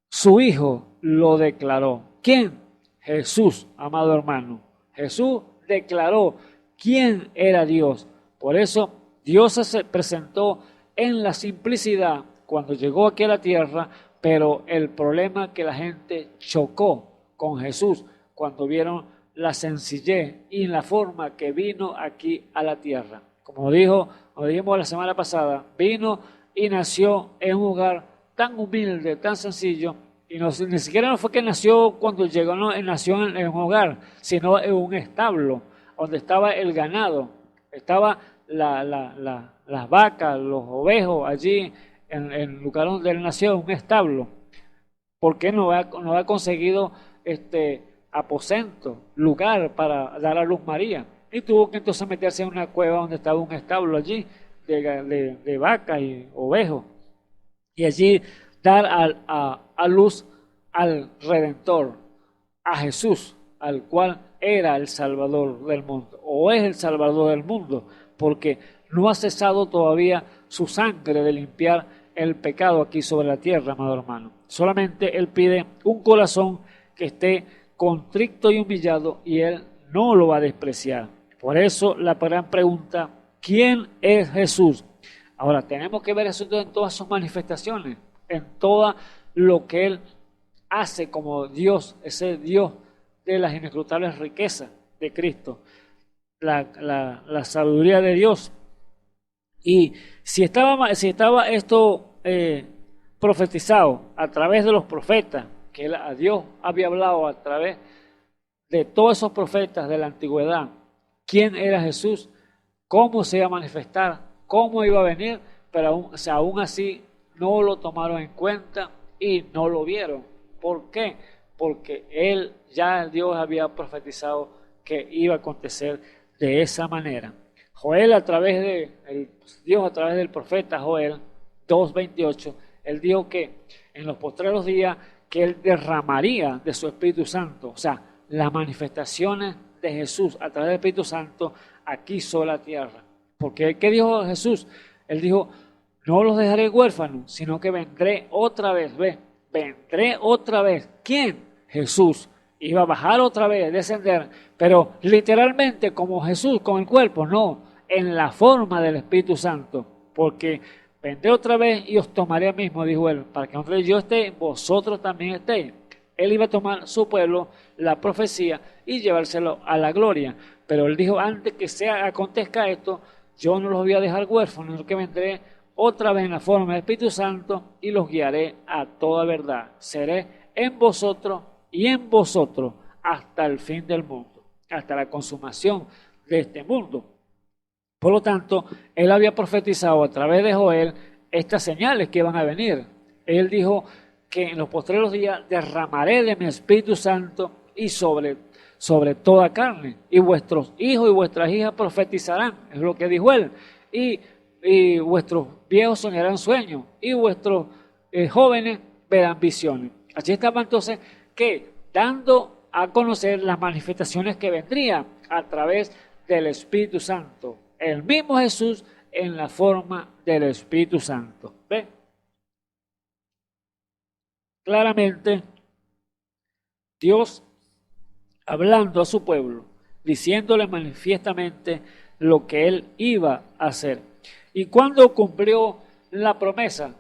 su Hijo lo declaró. ¿Quién? Jesús, amado hermano. Jesús declaró quién era Dios. Por eso Dios se presentó en la simplicidad cuando llegó aquí a la tierra, pero el problema es que la gente chocó con Jesús cuando vieron la sencillez y la forma que vino aquí a la tierra. Como dijimos la semana pasada, vino y nació en un lugar tan humilde, tan sencillo, y ni siquiera no fue que nació cuando llegó, no, nació en un hogar, sino en un establo, donde estaba el ganado, estaba las vacas, los ovejos allí, en el lugar donde él nació, un establo. ¿Por qué no ha conseguido aposento, lugar para dar a luz María? Y tuvo que entonces meterse en una cueva donde estaba un establo allí de vacas y ovejos, y allí dar a luz al Redentor, a Jesús, al cual era el Salvador del mundo, o es el Salvador del mundo, porque no ha cesado todavía su sangre de limpiar el pecado aquí sobre la tierra, amado hermano. Solamente Él pide un corazón que esté contrito y humillado, y Él no lo va a despreciar. Por eso la gran pregunta, ¿quién es Jesús? Ahora, tenemos que ver eso en todas sus manifestaciones, en todo lo que Él hace como Dios, ese Dios de las inescrutables riquezas de Cristo, la sabiduría de Dios. Y si estaba esto profetizado a través de los profetas, que a Dios había hablado a través de todos esos profetas de la antigüedad, quién era Jesús, cómo se iba a manifestar, cómo iba a venir, pero aún así no lo tomaron en cuenta y no lo vieron. ¿Por qué? Porque Dios había profetizado que iba a acontecer de esa manera. Dios a través del profeta Joel 2:28, Él dijo que en los postreros días que Él derramaría de su Espíritu Santo, o sea, las manifestaciones de Jesús a través del Espíritu Santo aquí sobre la tierra. Porque ¿qué dijo Jesús? Él dijo, no los dejaré huérfanos, sino que vendré otra vez. Vendré otra vez. ¿Quién? Jesús. Iba a bajar otra vez, descender, pero literalmente como Jesús con el cuerpo, no, en la forma del Espíritu Santo, porque vendré otra vez y os tomaré a mismo, dijo Él, para que donde yo esté, vosotros también estéis. Él iba a tomar su pueblo, la profecía, y llevárselo a la gloria. Pero él dijo, antes que acontezca esto, yo no los voy a dejar huérfanos, sino que vendré otra vez en la forma del Espíritu Santo y los guiaré a toda verdad. Seré en vosotros y en vosotros hasta el fin del mundo, hasta la consumación de este mundo. Por lo tanto, él había profetizado a través de Joel estas señales que iban a venir. Él dijo que en los postreros días derramaré de mi Espíritu Santo y sobre toda carne, y vuestros hijos y vuestras hijas profetizarán, es lo que dijo él, y vuestros viejos soñarán sueños, y vuestros jóvenes verán visiones. Así estaba entonces que dando a conocer las manifestaciones que vendrían a través del Espíritu Santo. El mismo Jesús en la forma del Espíritu Santo. ¿Ve? Claramente, Dios hablando a su pueblo, diciéndole manifiestamente lo que él iba a hacer. Y cuando cumplió la promesa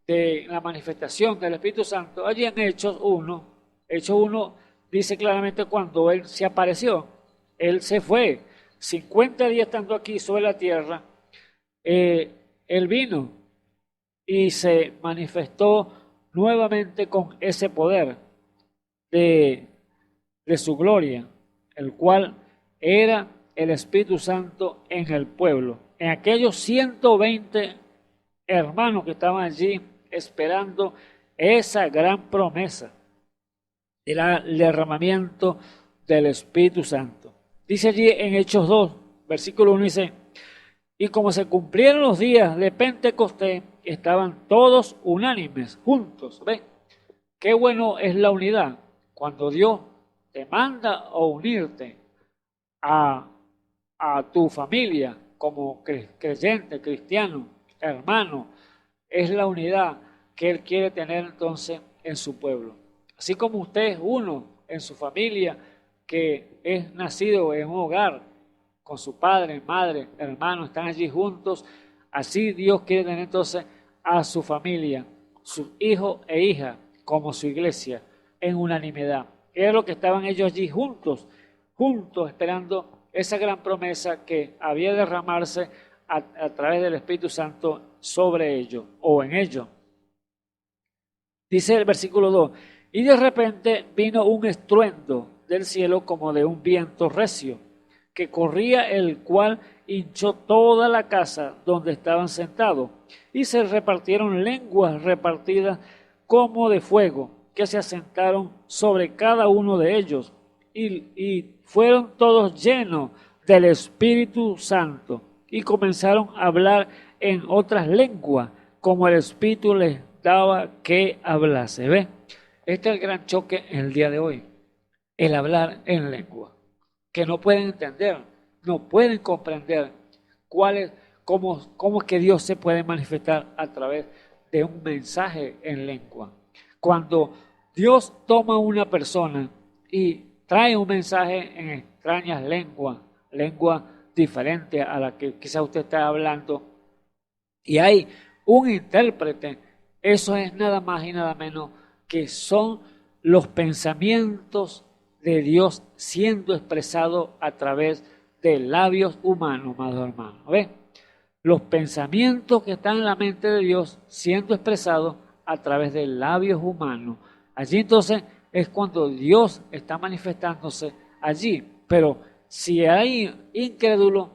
de la manifestación del Espíritu Santo, allí en Hechos 1 dice claramente cuando él se apareció, él se fue, 50 días estando aquí sobre la tierra, él vino y se manifestó nuevamente con ese poder de su gloria, el cual era el Espíritu Santo en el pueblo. En aquellos 120 hermanos que estaban allí esperando esa gran promesa del derramamiento del Espíritu Santo. Dice allí en Hechos 2, versículo 1, dice, y como se cumplieron los días de Pentecostés, estaban todos unánimes, juntos. ¿Ven? Qué bueno es la unidad. Cuando Dios te manda a unirte a tu familia como creyente, cristiano, hermano, es la unidad que Él quiere tener entonces en su pueblo. Así como usted es uno en su familia que es nacido en un hogar con su padre, madre, hermano, están allí juntos, así Dios quiere tener entonces a su familia, sus hijos e hijas, como su iglesia, en unanimidad. Era lo que estaban ellos allí juntos, esperando esa gran promesa que había de derramarse a través del Espíritu Santo sobre ellos o en ellos. Dice el versículo 2, y de repente vino un estruendo del cielo como de un viento recio, que corría, el cual hinchó toda la casa donde estaban sentados, y se repartieron lenguas repartidas como de fuego, que se asentaron sobre cada uno de ellos, y fueron todos llenos del Espíritu Santo, y comenzaron a hablar en otras lenguas, como el Espíritu les daba que hablase. ¿Ve? Este es el gran choque en el día de hoy, el hablar en lengua, que no pueden entender, no pueden comprender cómo es que Dios se puede manifestar a través de un mensaje en lengua. Cuando Dios toma una persona y trae un mensaje en extrañas lenguas, lengua diferente a la que quizás usted está hablando, y hay un intérprete, eso es nada más y nada menos que son los pensamientos de Dios siendo expresados a través de labios humanos, amados hermanos. ¿Ven? Los pensamientos que están en la mente de Dios siendo expresados a través de labios humanos. Allí entonces es cuando Dios está manifestándose allí. Pero si hay incrédulos,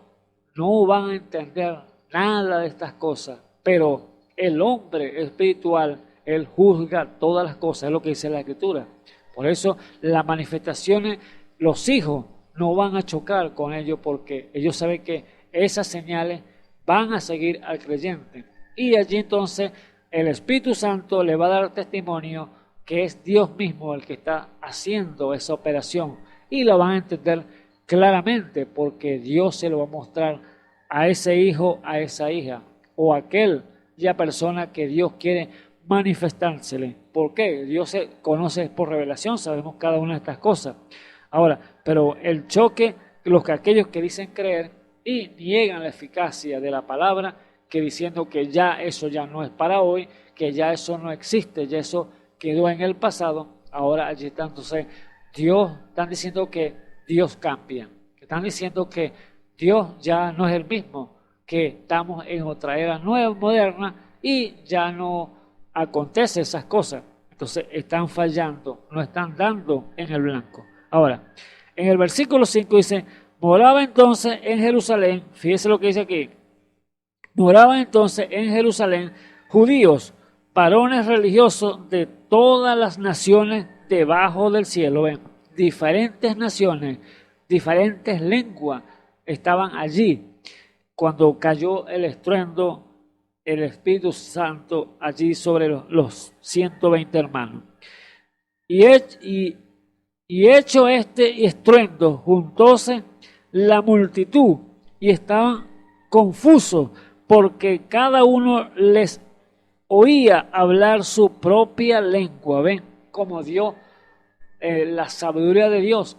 no van a entender nada de estas cosas. Pero el hombre espiritual, él juzga todas las cosas, es lo que dice la Escritura. Por eso las manifestaciones, los hijos no van a chocar con ellos, porque ellos saben que esas señales van a seguir al creyente. Y allí entonces el Espíritu Santo le va a dar testimonio que es Dios mismo el que está haciendo esa operación. Y lo van a entender claramente, porque Dios se lo va a mostrar a ese hijo, a esa hija, o a aquella persona que Dios quiere manifestársele. ¿Por qué? Dios se conoce por revelación, sabemos cada una de estas cosas. Ahora, pero el choque, aquellos que dicen creer y niegan la eficacia de la palabra, que diciendo que ya eso ya no es para hoy, que ya eso no existe, ya eso quedó en el pasado, Ahora allí está entonces Dios, están diciendo que Dios cambia, que están diciendo que Dios ya no es el mismo, que estamos en otra era nueva, moderna, y ya no acontece esas cosas. Entonces están fallando, no están dando en el blanco. Ahora, en el versículo 5 dice, moraba entonces en Jerusalén, fíjese lo que dice aquí, moraban entonces en Jerusalén judíos, varones religiosos de todas las naciones debajo del cielo. Ven, diferentes naciones, diferentes lenguas estaban allí cuando cayó el estruendo, el Espíritu Santo allí sobre los 120 hermanos. Y hecho este estruendo, juntóse la multitud y estaban confusos porque cada uno les oía hablar su propia lengua. Ven como Dios, la sabiduría de Dios,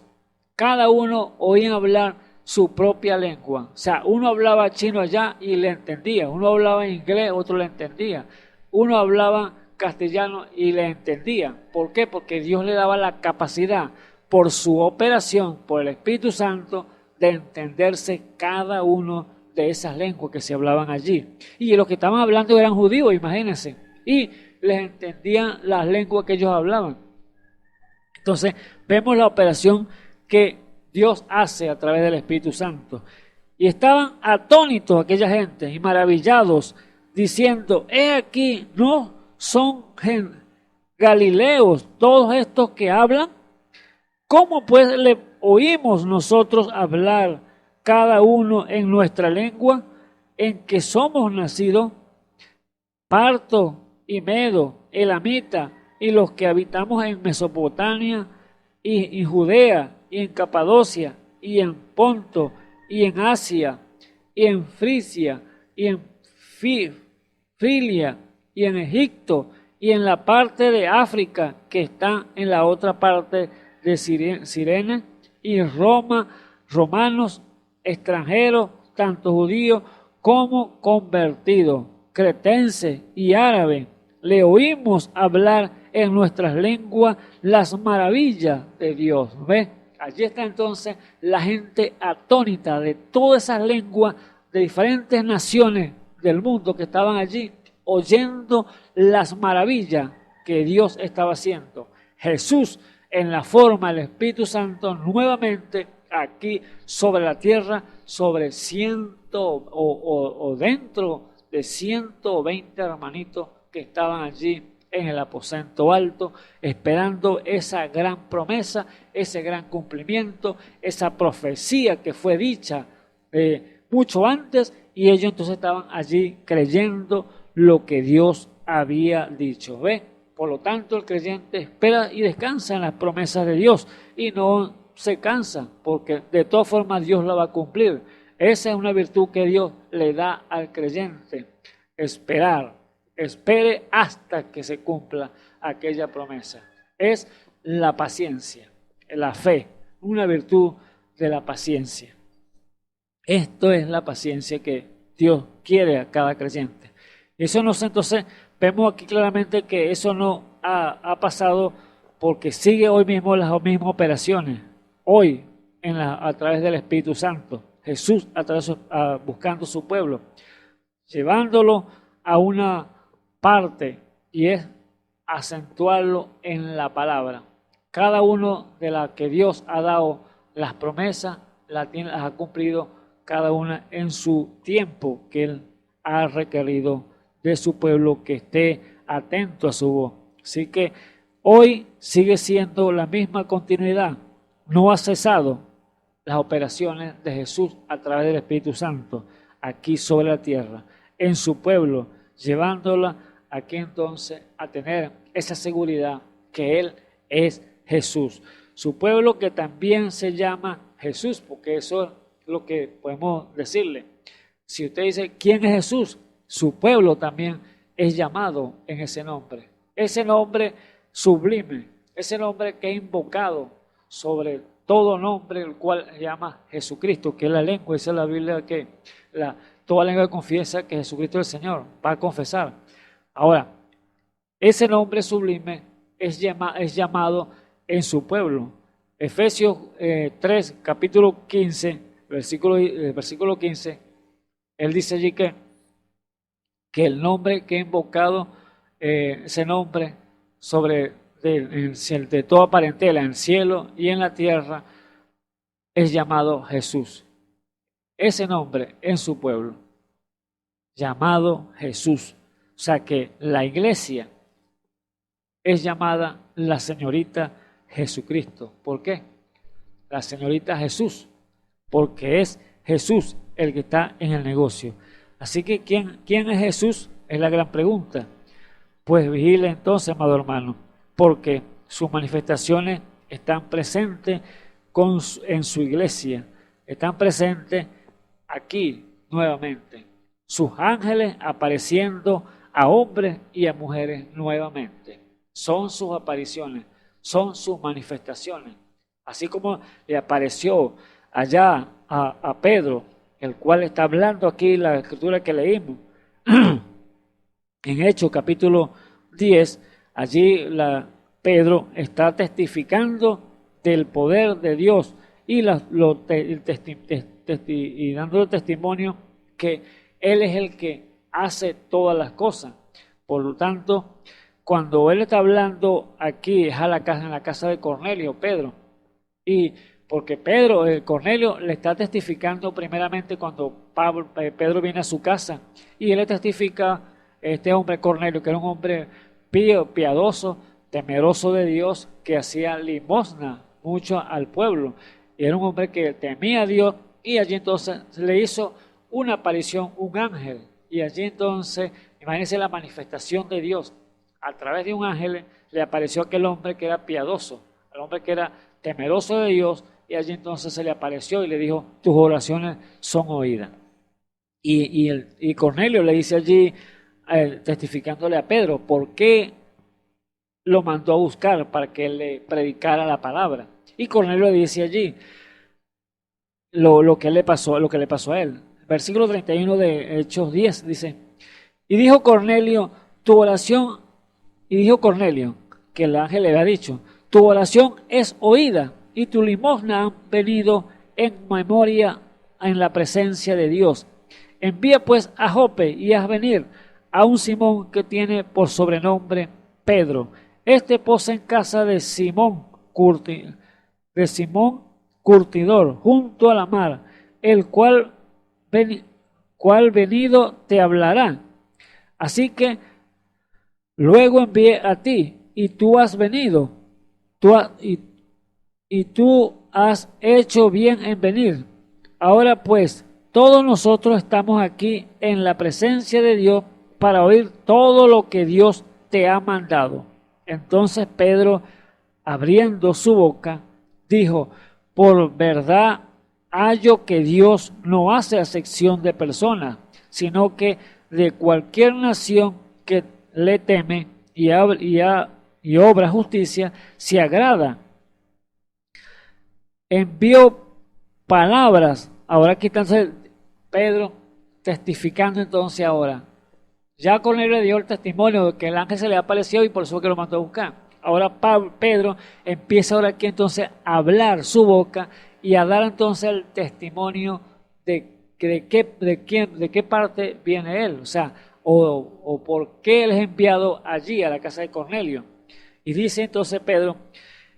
cada uno oía hablar su propia lengua. O sea, uno hablaba chino allá y le entendía, uno hablaba inglés, otro le entendía, uno hablaba castellano y le entendía. ¿Por qué? Porque Dios le daba la capacidad por su operación, por el Espíritu Santo, de entenderse cada uno de esas lenguas que se hablaban allí. Y los que estaban hablando eran judíos, imagínense, y les entendían las lenguas que ellos hablaban. Entonces vemos la operación que Dios hace a través del Espíritu Santo. Y estaban atónitos aquella gente y maravillados, diciendo, he aquí, ¿no son galileos todos estos que hablan? ¿Cómo pues le oímos nosotros hablar cada uno en nuestra lengua en que somos nacidos? Parto y Medo, Elamita y los que habitamos en Mesopotamia y Judea y en Capadocia y en Ponto y en Asia y en Frigia y en Frilia y en Egipto y en la parte de África que está en la otra parte de Cirene y Roma, romanos, extranjeros, tanto judíos como convertidos, cretenses y árabes, le oímos hablar en nuestras lenguas las maravillas de Dios. ¿Ves? Allí está entonces la gente atónita de todas esas lenguas de diferentes naciones del mundo que estaban allí, oyendo las maravillas que Dios estaba haciendo. Jesús, en la forma del Espíritu Santo, nuevamente aquí sobre la tierra, sobre dentro de 120 hermanitos que estaban allí en el aposento alto, esperando esa gran promesa, ese gran cumplimiento, esa profecía que fue dicha mucho antes, y ellos entonces estaban allí creyendo lo que Dios había dicho. ¿Ve? Por lo tanto, el creyente espera y descansa en las promesas de Dios y no se cansa, porque de todas formas Dios la va a cumplir. Esa es una virtud que Dios le da al creyente, esperar. Espere hasta que se cumpla aquella promesa. Es la paciencia, la fe, una virtud de la paciencia. Esto es la paciencia que Dios quiere a cada creyente. Eso no sé, entonces vemos aquí claramente que eso no ha pasado porque sigue hoy mismo las mismas operaciones. Hoy, a través del Espíritu Santo, Jesús buscando su pueblo, llevándolo a una parte, y es acentuarlo en la palabra. Cada uno de las que Dios ha dado las promesas, las ha cumplido cada una en su tiempo que Él ha requerido de su pueblo, que esté atento a su voz. Así que hoy sigue siendo la misma continuidad, no ha cesado las operaciones de Jesús a través del Espíritu Santo aquí sobre la tierra, en su pueblo, llevándola aquí entonces a tener esa seguridad que Él es Jesús. Su pueblo que también se llama Jesús, porque eso es lo que podemos decirle. Si usted dice, ¿quién es Jesús? Su pueblo también es llamado en ese nombre. Ese nombre sublime, ese nombre que es invocado sobre todo nombre, el cual se llama Jesucristo, que es la lengua, esa es la Biblia que toda lengua confiesa que Jesucristo es el Señor, va a confesar. Ahora, ese nombre sublime es llamado en su pueblo. Efesios 3, capítulo 15, versículo 15, él dice allí que el nombre que ha invocado, ese nombre sobre de toda parentela en el cielo y en la tierra, es llamado Jesús. Ese nombre en su pueblo, llamado Jesús. O sea que la iglesia es llamada la señorita Jesucristo. ¿Por qué? La señorita Jesús, porque es Jesús el que está en el negocio. Así que ¿quién es Jesús? Es la gran pregunta. Pues vigile entonces, amado hermano, porque sus manifestaciones están presentes en su iglesia, están presentes aquí nuevamente. Sus ángeles apareciendo a hombres y a mujeres nuevamente. Son sus apariciones, son sus manifestaciones. Así como le apareció allá a Pedro, el cual está hablando aquí la escritura que leímos. En Hechos capítulo 10, allí Pedro está testificando del poder de Dios y dándole testimonio que Él es el que hace todas las cosas. Por lo tanto, cuando Él está hablando aquí es en la casa de Cornelio, Pedro. Y porque Cornelio le está testificando primeramente cuando Pedro viene a su casa y él le testifica, este hombre Cornelio, que era un hombre piadoso, temeroso de Dios, que hacía limosna mucho al pueblo. Y era un hombre que temía a Dios, y allí entonces le hizo una aparición, un ángel. Y allí entonces, imagínense la manifestación de Dios. A través de un ángel le apareció aquel hombre que era piadoso, el hombre que era temeroso de Dios, y allí entonces se le apareció y le dijo: tus oraciones son oídas. Y Cornelio le dice allí, testificándole a Pedro, ¿por qué lo mandó a buscar? Para que le predicara la palabra. Y Cornelio le dice allí lo que le pasó a él. Versículo 31 de Hechos 10 dice: y dijo Cornelio, que el ángel le había dicho: tu oración es oída y tu limosna han venido en memoria en la presencia de Dios. Envía pues a Jope y haz venir a un Simón que tiene por sobrenombre Pedro. Este posa en casa de Simón Curtidor, junto a la mar, el cual venido te hablará. Así que luego envié a ti, y tú has venido, y tú has hecho bien en venir. Ahora pues, todos nosotros estamos aquí en la presencia de Dios para oír todo lo que Dios te ha mandado. Entonces Pedro, abriendo su boca, dijo: por verdad hallo que Dios no hace acepción de personas, sino que de cualquier nación que le teme y obra justicia, se agrada. Envió palabras. Ahora aquí está Pedro testificando entonces ahora. Ya Cornelio le dio el testimonio de que el ángel se le apareció y por eso que lo mandó a buscar. Ahora Pedro empieza ahora aquí entonces a hablar su boca y a dar entonces el testimonio de qué parte viene él, o sea, o por qué él es enviado allí a la casa de Cornelio. Y dice entonces Pedro: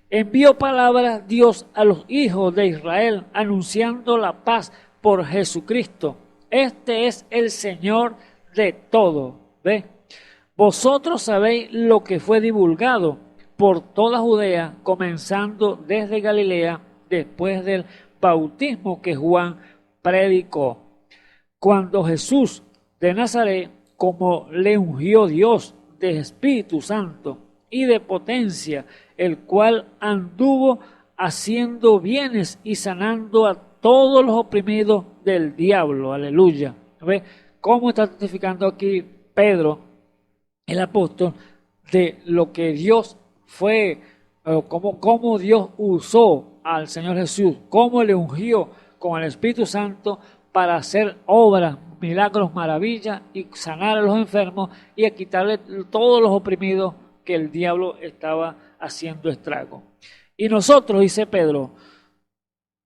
envió palabras Dios a los hijos de Israel, anunciando la paz por Jesucristo. Este es el Señor de todo. ¿Ve? Vosotros sabéis lo que fue divulgado por toda Judea, comenzando desde Galilea, después del bautismo que Juan predicó, cuando Jesús de Nazaret, como le ungió Dios de Espíritu Santo y de potencia, el cual anduvo haciendo bienes y sanando a todos los oprimidos del diablo. Aleluya. ¿Ve cómo está testificando aquí Pedro, el apóstol, de lo que Dios fue, cómo Dios usó al Señor Jesús, cómo le ungió con el Espíritu Santo para hacer obras, milagros, maravillas, y sanar a los enfermos y a quitarle todos los oprimidos que el diablo estaba haciendo estrago. Y nosotros, dice Pedro,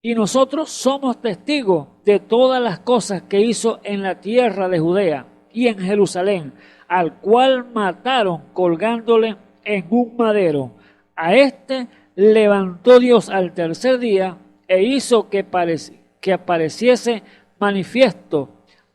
y nosotros somos testigos de todas las cosas que hizo en la tierra de Judea y en Jerusalén, al cual mataron colgándole en un madero. A este levantó Dios al tercer día e hizo que apareciese manifiesto,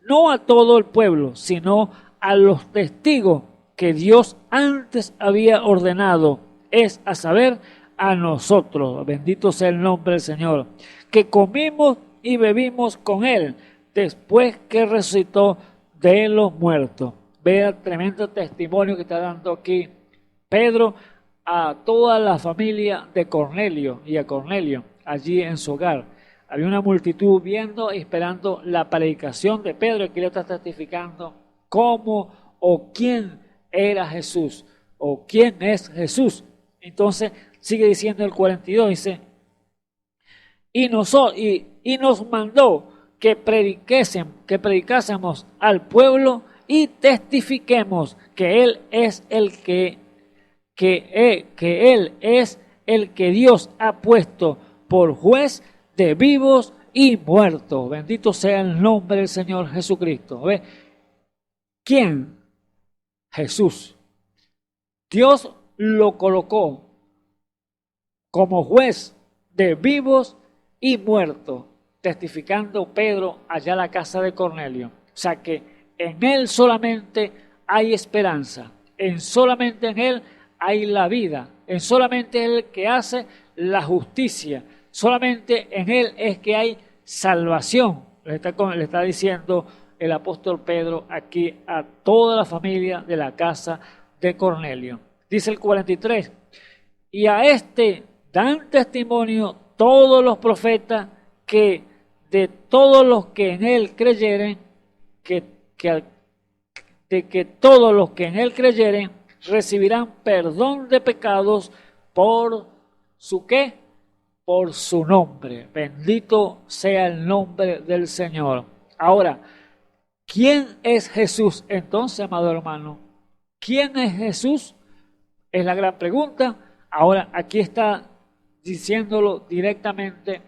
no a todo el pueblo, sino a los testigos que Dios antes había ordenado, es a saber, a nosotros, bendito sea el nombre del Señor, que comimos y bebimos con Él después que resucitó de los muertos. Vea el tremendo testimonio que está dando aquí Pedro a toda la familia de Cornelio y a Cornelio allí en su hogar. Había una multitud viendo y esperando la predicación de Pedro, que le está testificando cómo o quién era Jesús o quién es Jesús. Entonces sigue diciendo el 42, dice, y nos mandó que predicásemos al pueblo y testifiquemos que Él es el que Él es el que Dios ha puesto por juez de vivos y muertos. Bendito sea el nombre del Señor Jesucristo. ¿Ve? ¿Quién? Jesús. Dios lo colocó como juez de vivos y muertos, testificando Pedro allá en la casa de Cornelio. O sea que en Él solamente hay esperanza, solamente en Él hay la vida, solamente Él que hace la justicia, solamente en Él es que hay salvación. Le está diciendo el apóstol Pedro aquí a toda la familia de la casa de Cornelio. Dice el 43, y a este dan testimonio todos los profetas que de todos los que en Él creyeren, de que todos los que en Él creyeren recibirán perdón de pecados por su ¿qué? Por su nombre. Bendito sea el nombre del Señor. Ahora, ¿quién es Jesús entonces, amado hermano? ¿Quién es Jesús? Es la gran pregunta. Ahora, aquí está diciéndolo directamente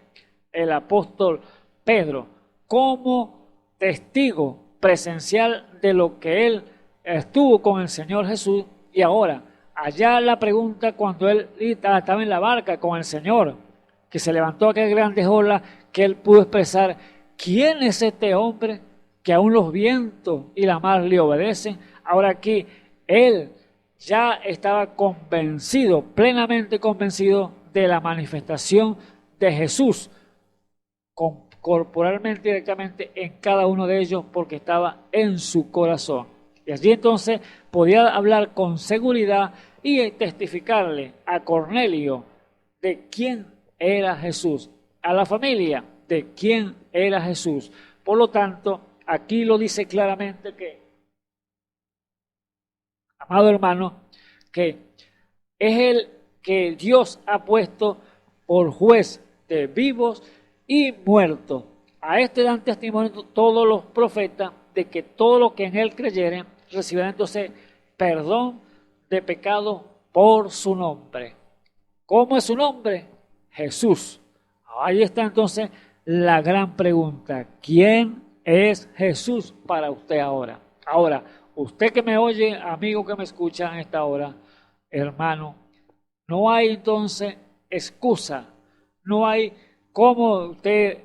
el apóstol Pedro, como testigo presencial de lo que él estuvo con el Señor Jesús. Y ahora, allá la pregunta cuando él estaba en la barca con el Señor, que se levantó aquel grandes olas, que él pudo expresar, ¿quién es este hombre que aún los vientos y la mar le obedecen? Ahora aquí, él ya estaba convencido, plenamente convencido de la manifestación de Jesús, corporalmente, directamente en cada uno de ellos, porque estaba en su corazón. Y allí entonces podía hablar con seguridad y testificarle a Cornelio de quién era Jesús, a la familia de quién era Jesús. Por lo tanto, aquí lo dice claramente que, amado hermano, que es el que Dios ha puesto por juez de vivos y muertos. A este dan testimonio todos los profetas de que todos los que en Él creyeren recibirán entonces perdón de pecados por su nombre. ¿Cómo es su nombre? Jesús. Ahí está entonces la gran pregunta. ¿Quién es Jesús para usted ahora? Ahora, usted que me oye, amigo que me escucha en esta hora, hermano, no hay entonces excusa, no hay cómo usted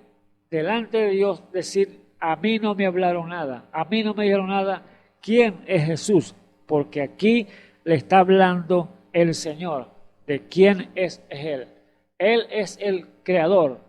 delante de Dios decir, a mí no me hablaron nada, a mí no me dijeron nada. ¿Quién es Jesús? Porque aquí le está hablando el Señor de quién es Él. Él es el creador,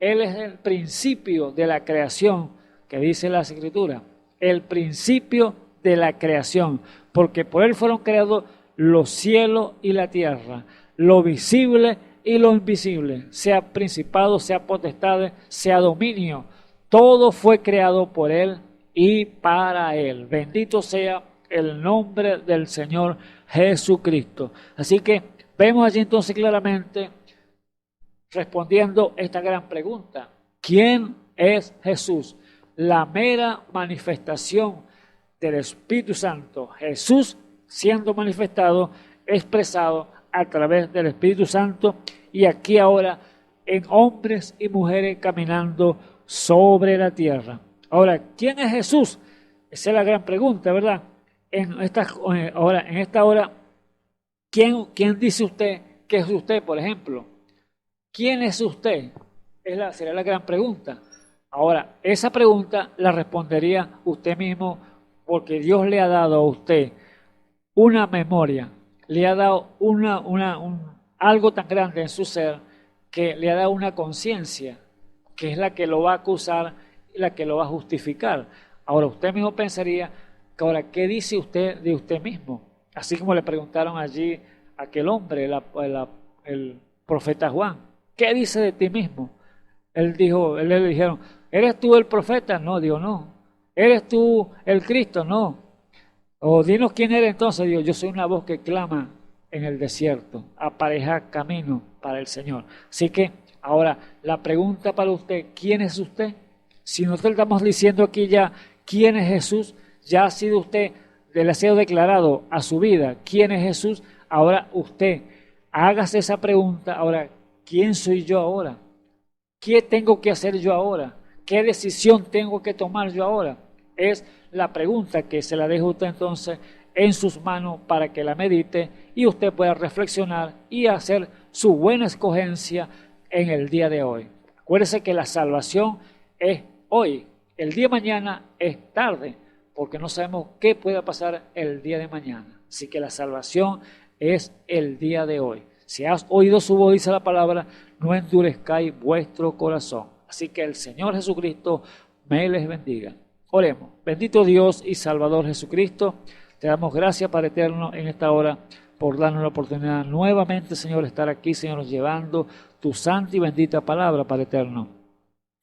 Él es el principio de la creación que dice la Escritura, el principio de la creación, porque por Él fueron creados los cielos y la tierra, lo visible y lo invisible, sea principado, sea potestades, sea dominio, todo fue creado por Él y para Él. Bendito sea el nombre del Señor Jesucristo. Así que vemos allí entonces claramente respondiendo esta gran pregunta: ¿quién es Jesús? La mera manifestación del Espíritu Santo, Jesús siendo manifestado expresado a través del Espíritu Santo y aquí ahora en hombres y mujeres caminando sobre la tierra. Ahora, ¿quién es Jesús? Esa es la gran pregunta, ¿verdad? En esta hora, ¿quién dice usted que es usted, por ejemplo? ¿Quién es usted? Sería la gran pregunta. Ahora, esa pregunta la respondería usted mismo porque Dios le ha dado a usted una memoria, le ha dado algo tan grande en su ser que le ha dado una conciencia que es la que lo va a acusar y la que lo va a justificar. Ahora, usted mismo pensaría que ahora, ¿qué dice usted de usted mismo? Así como le preguntaron allí a aquel hombre, el profeta Juan, ¿qué dice de ti mismo? Él le dijeron, ¿eres tú el profeta? No, digo, no. ¿Eres tú el Cristo? No. O dinos quién eres entonces. Digo, yo soy una voz que clama en el desierto, apareja camino para el Señor. Así que ahora la pregunta para usted, ¿quién es usted? Si nosotros estamos diciendo aquí ya, ¿quién es Jesús? Ya ha sido usted, le ha sido declarado a su vida, ¿quién es Jesús? Ahora usted, hágase esa pregunta, ahora, ¿quién soy yo ahora? ¿Qué tengo que hacer yo ahora? ¿Qué decisión tengo que tomar yo ahora? Es la pregunta que se la dejo usted entonces en sus manos para que la medite y usted pueda reflexionar y hacer su buena escogencia en el día de hoy. Acuérdese que la salvación es hoy, el día de mañana es tarde, porque no sabemos qué pueda pasar el día de mañana. Así que la salvación es el día de hoy. Si has oído su voz, dice la palabra, no endurezcáis vuestro corazón. Así que el Señor Jesucristo me les bendiga. Oremos. Bendito Dios y Salvador Jesucristo, te damos gracias, Padre eterno, en esta hora por darnos la oportunidad nuevamente, Señor, estar aquí, Señor, llevando tu santa y bendita palabra, Padre eterno.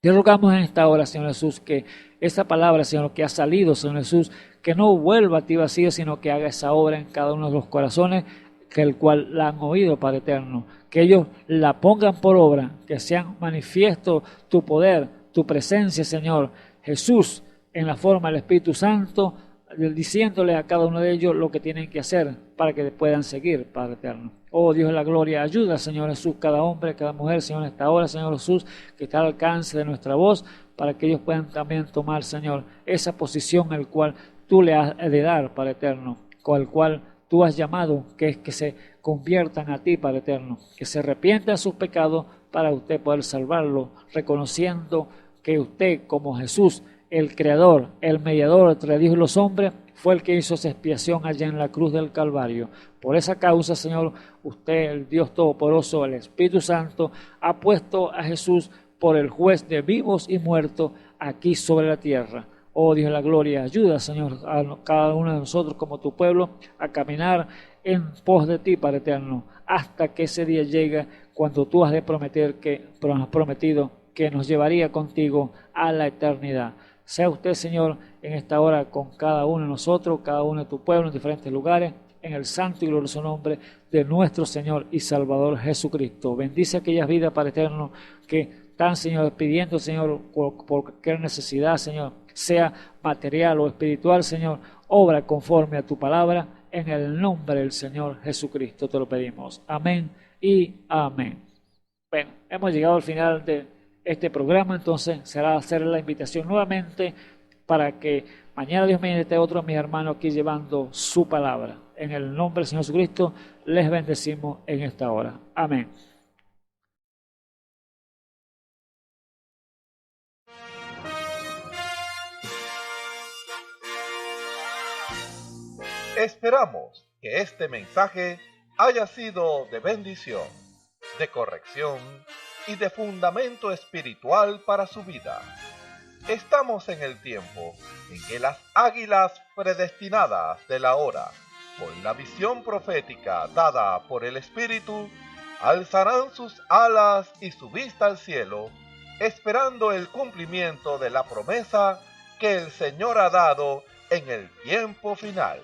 Te rogamos en esta hora, Señor Jesús, que esa palabra, Señor, que ha salido, Señor Jesús, que no vuelva a ti vacía, sino que haga esa obra en cada uno de los corazones, que el cual la han oído, Padre eterno. Que ellos la pongan por obra, que sean manifiesto tu poder, tu presencia, Señor Jesús, en la forma del Espíritu Santo, diciéndole a cada uno de ellos lo que tienen que hacer para que puedan seguir, Padre eterno. Oh Dios de la gloria, ayuda, Señor Jesús, cada hombre, cada mujer, Señor, en esta hora, Señor Jesús, que está al alcance de nuestra voz, para que ellos puedan también tomar, Señor, esa posición al cual tú le has de dar, Padre eterno, con el cual tú has llamado, que es que se conviertan a ti, Padre eterno, que se arrepientan de sus pecados para usted poder salvarlo, reconociendo que usted, como Jesús, el Creador, el mediador entre Dios y los hombres, fue el que hizo esa expiación allá en la cruz del Calvario. Por esa causa, Señor, usted, el Dios Todopoderoso, el Espíritu Santo, ha puesto a Jesús por el juez de vivos y muertos aquí sobre la tierra. Oh Dios de la gloria, ayuda, Señor, a cada uno de nosotros como tu pueblo a caminar en pos de ti, Padre eterno, hasta que ese día llegue cuando tú has de prometido que nos llevaría contigo a la eternidad. Sea usted, Señor, en esta hora con cada uno de nosotros, cada uno de tu pueblo en diferentes lugares, en el santo y glorioso nombre de nuestro Señor y Salvador Jesucristo. Bendice aquellas vidas, Padre eterno, que están, Señor, pidiendo, Señor, por cualquier necesidad, Señor, sea material o espiritual, Señor, obra conforme a tu palabra, en el nombre del Señor Jesucristo te lo pedimos. Amén y amén. Bueno, hemos llegado al final de este programa, entonces será hacer la invitación nuevamente para que mañana Dios mediante esté otro mis hermanos aquí llevando su palabra. En el nombre del Señor Jesucristo les bendecimos en esta hora. Amén. Esperamos que este mensaje haya sido de bendición, de corrección y de fundamento espiritual para su vida. Estamos en el tiempo en que las águilas predestinadas de la hora, con la visión profética dada por el Espíritu, alzarán sus alas y su vista al cielo, esperando el cumplimiento de la promesa que el Señor ha dado en el tiempo final.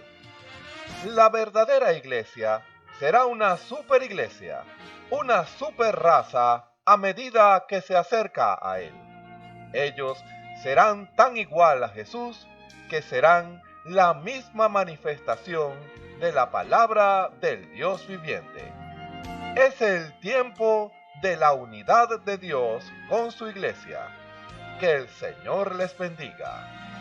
La verdadera iglesia será una superiglesia, una superraza a medida que se acerca a Él. Ellos serán tan igual a Jesús que serán la misma manifestación de la palabra del Dios viviente. Es el tiempo de la unidad de Dios con su iglesia. Que el Señor les bendiga.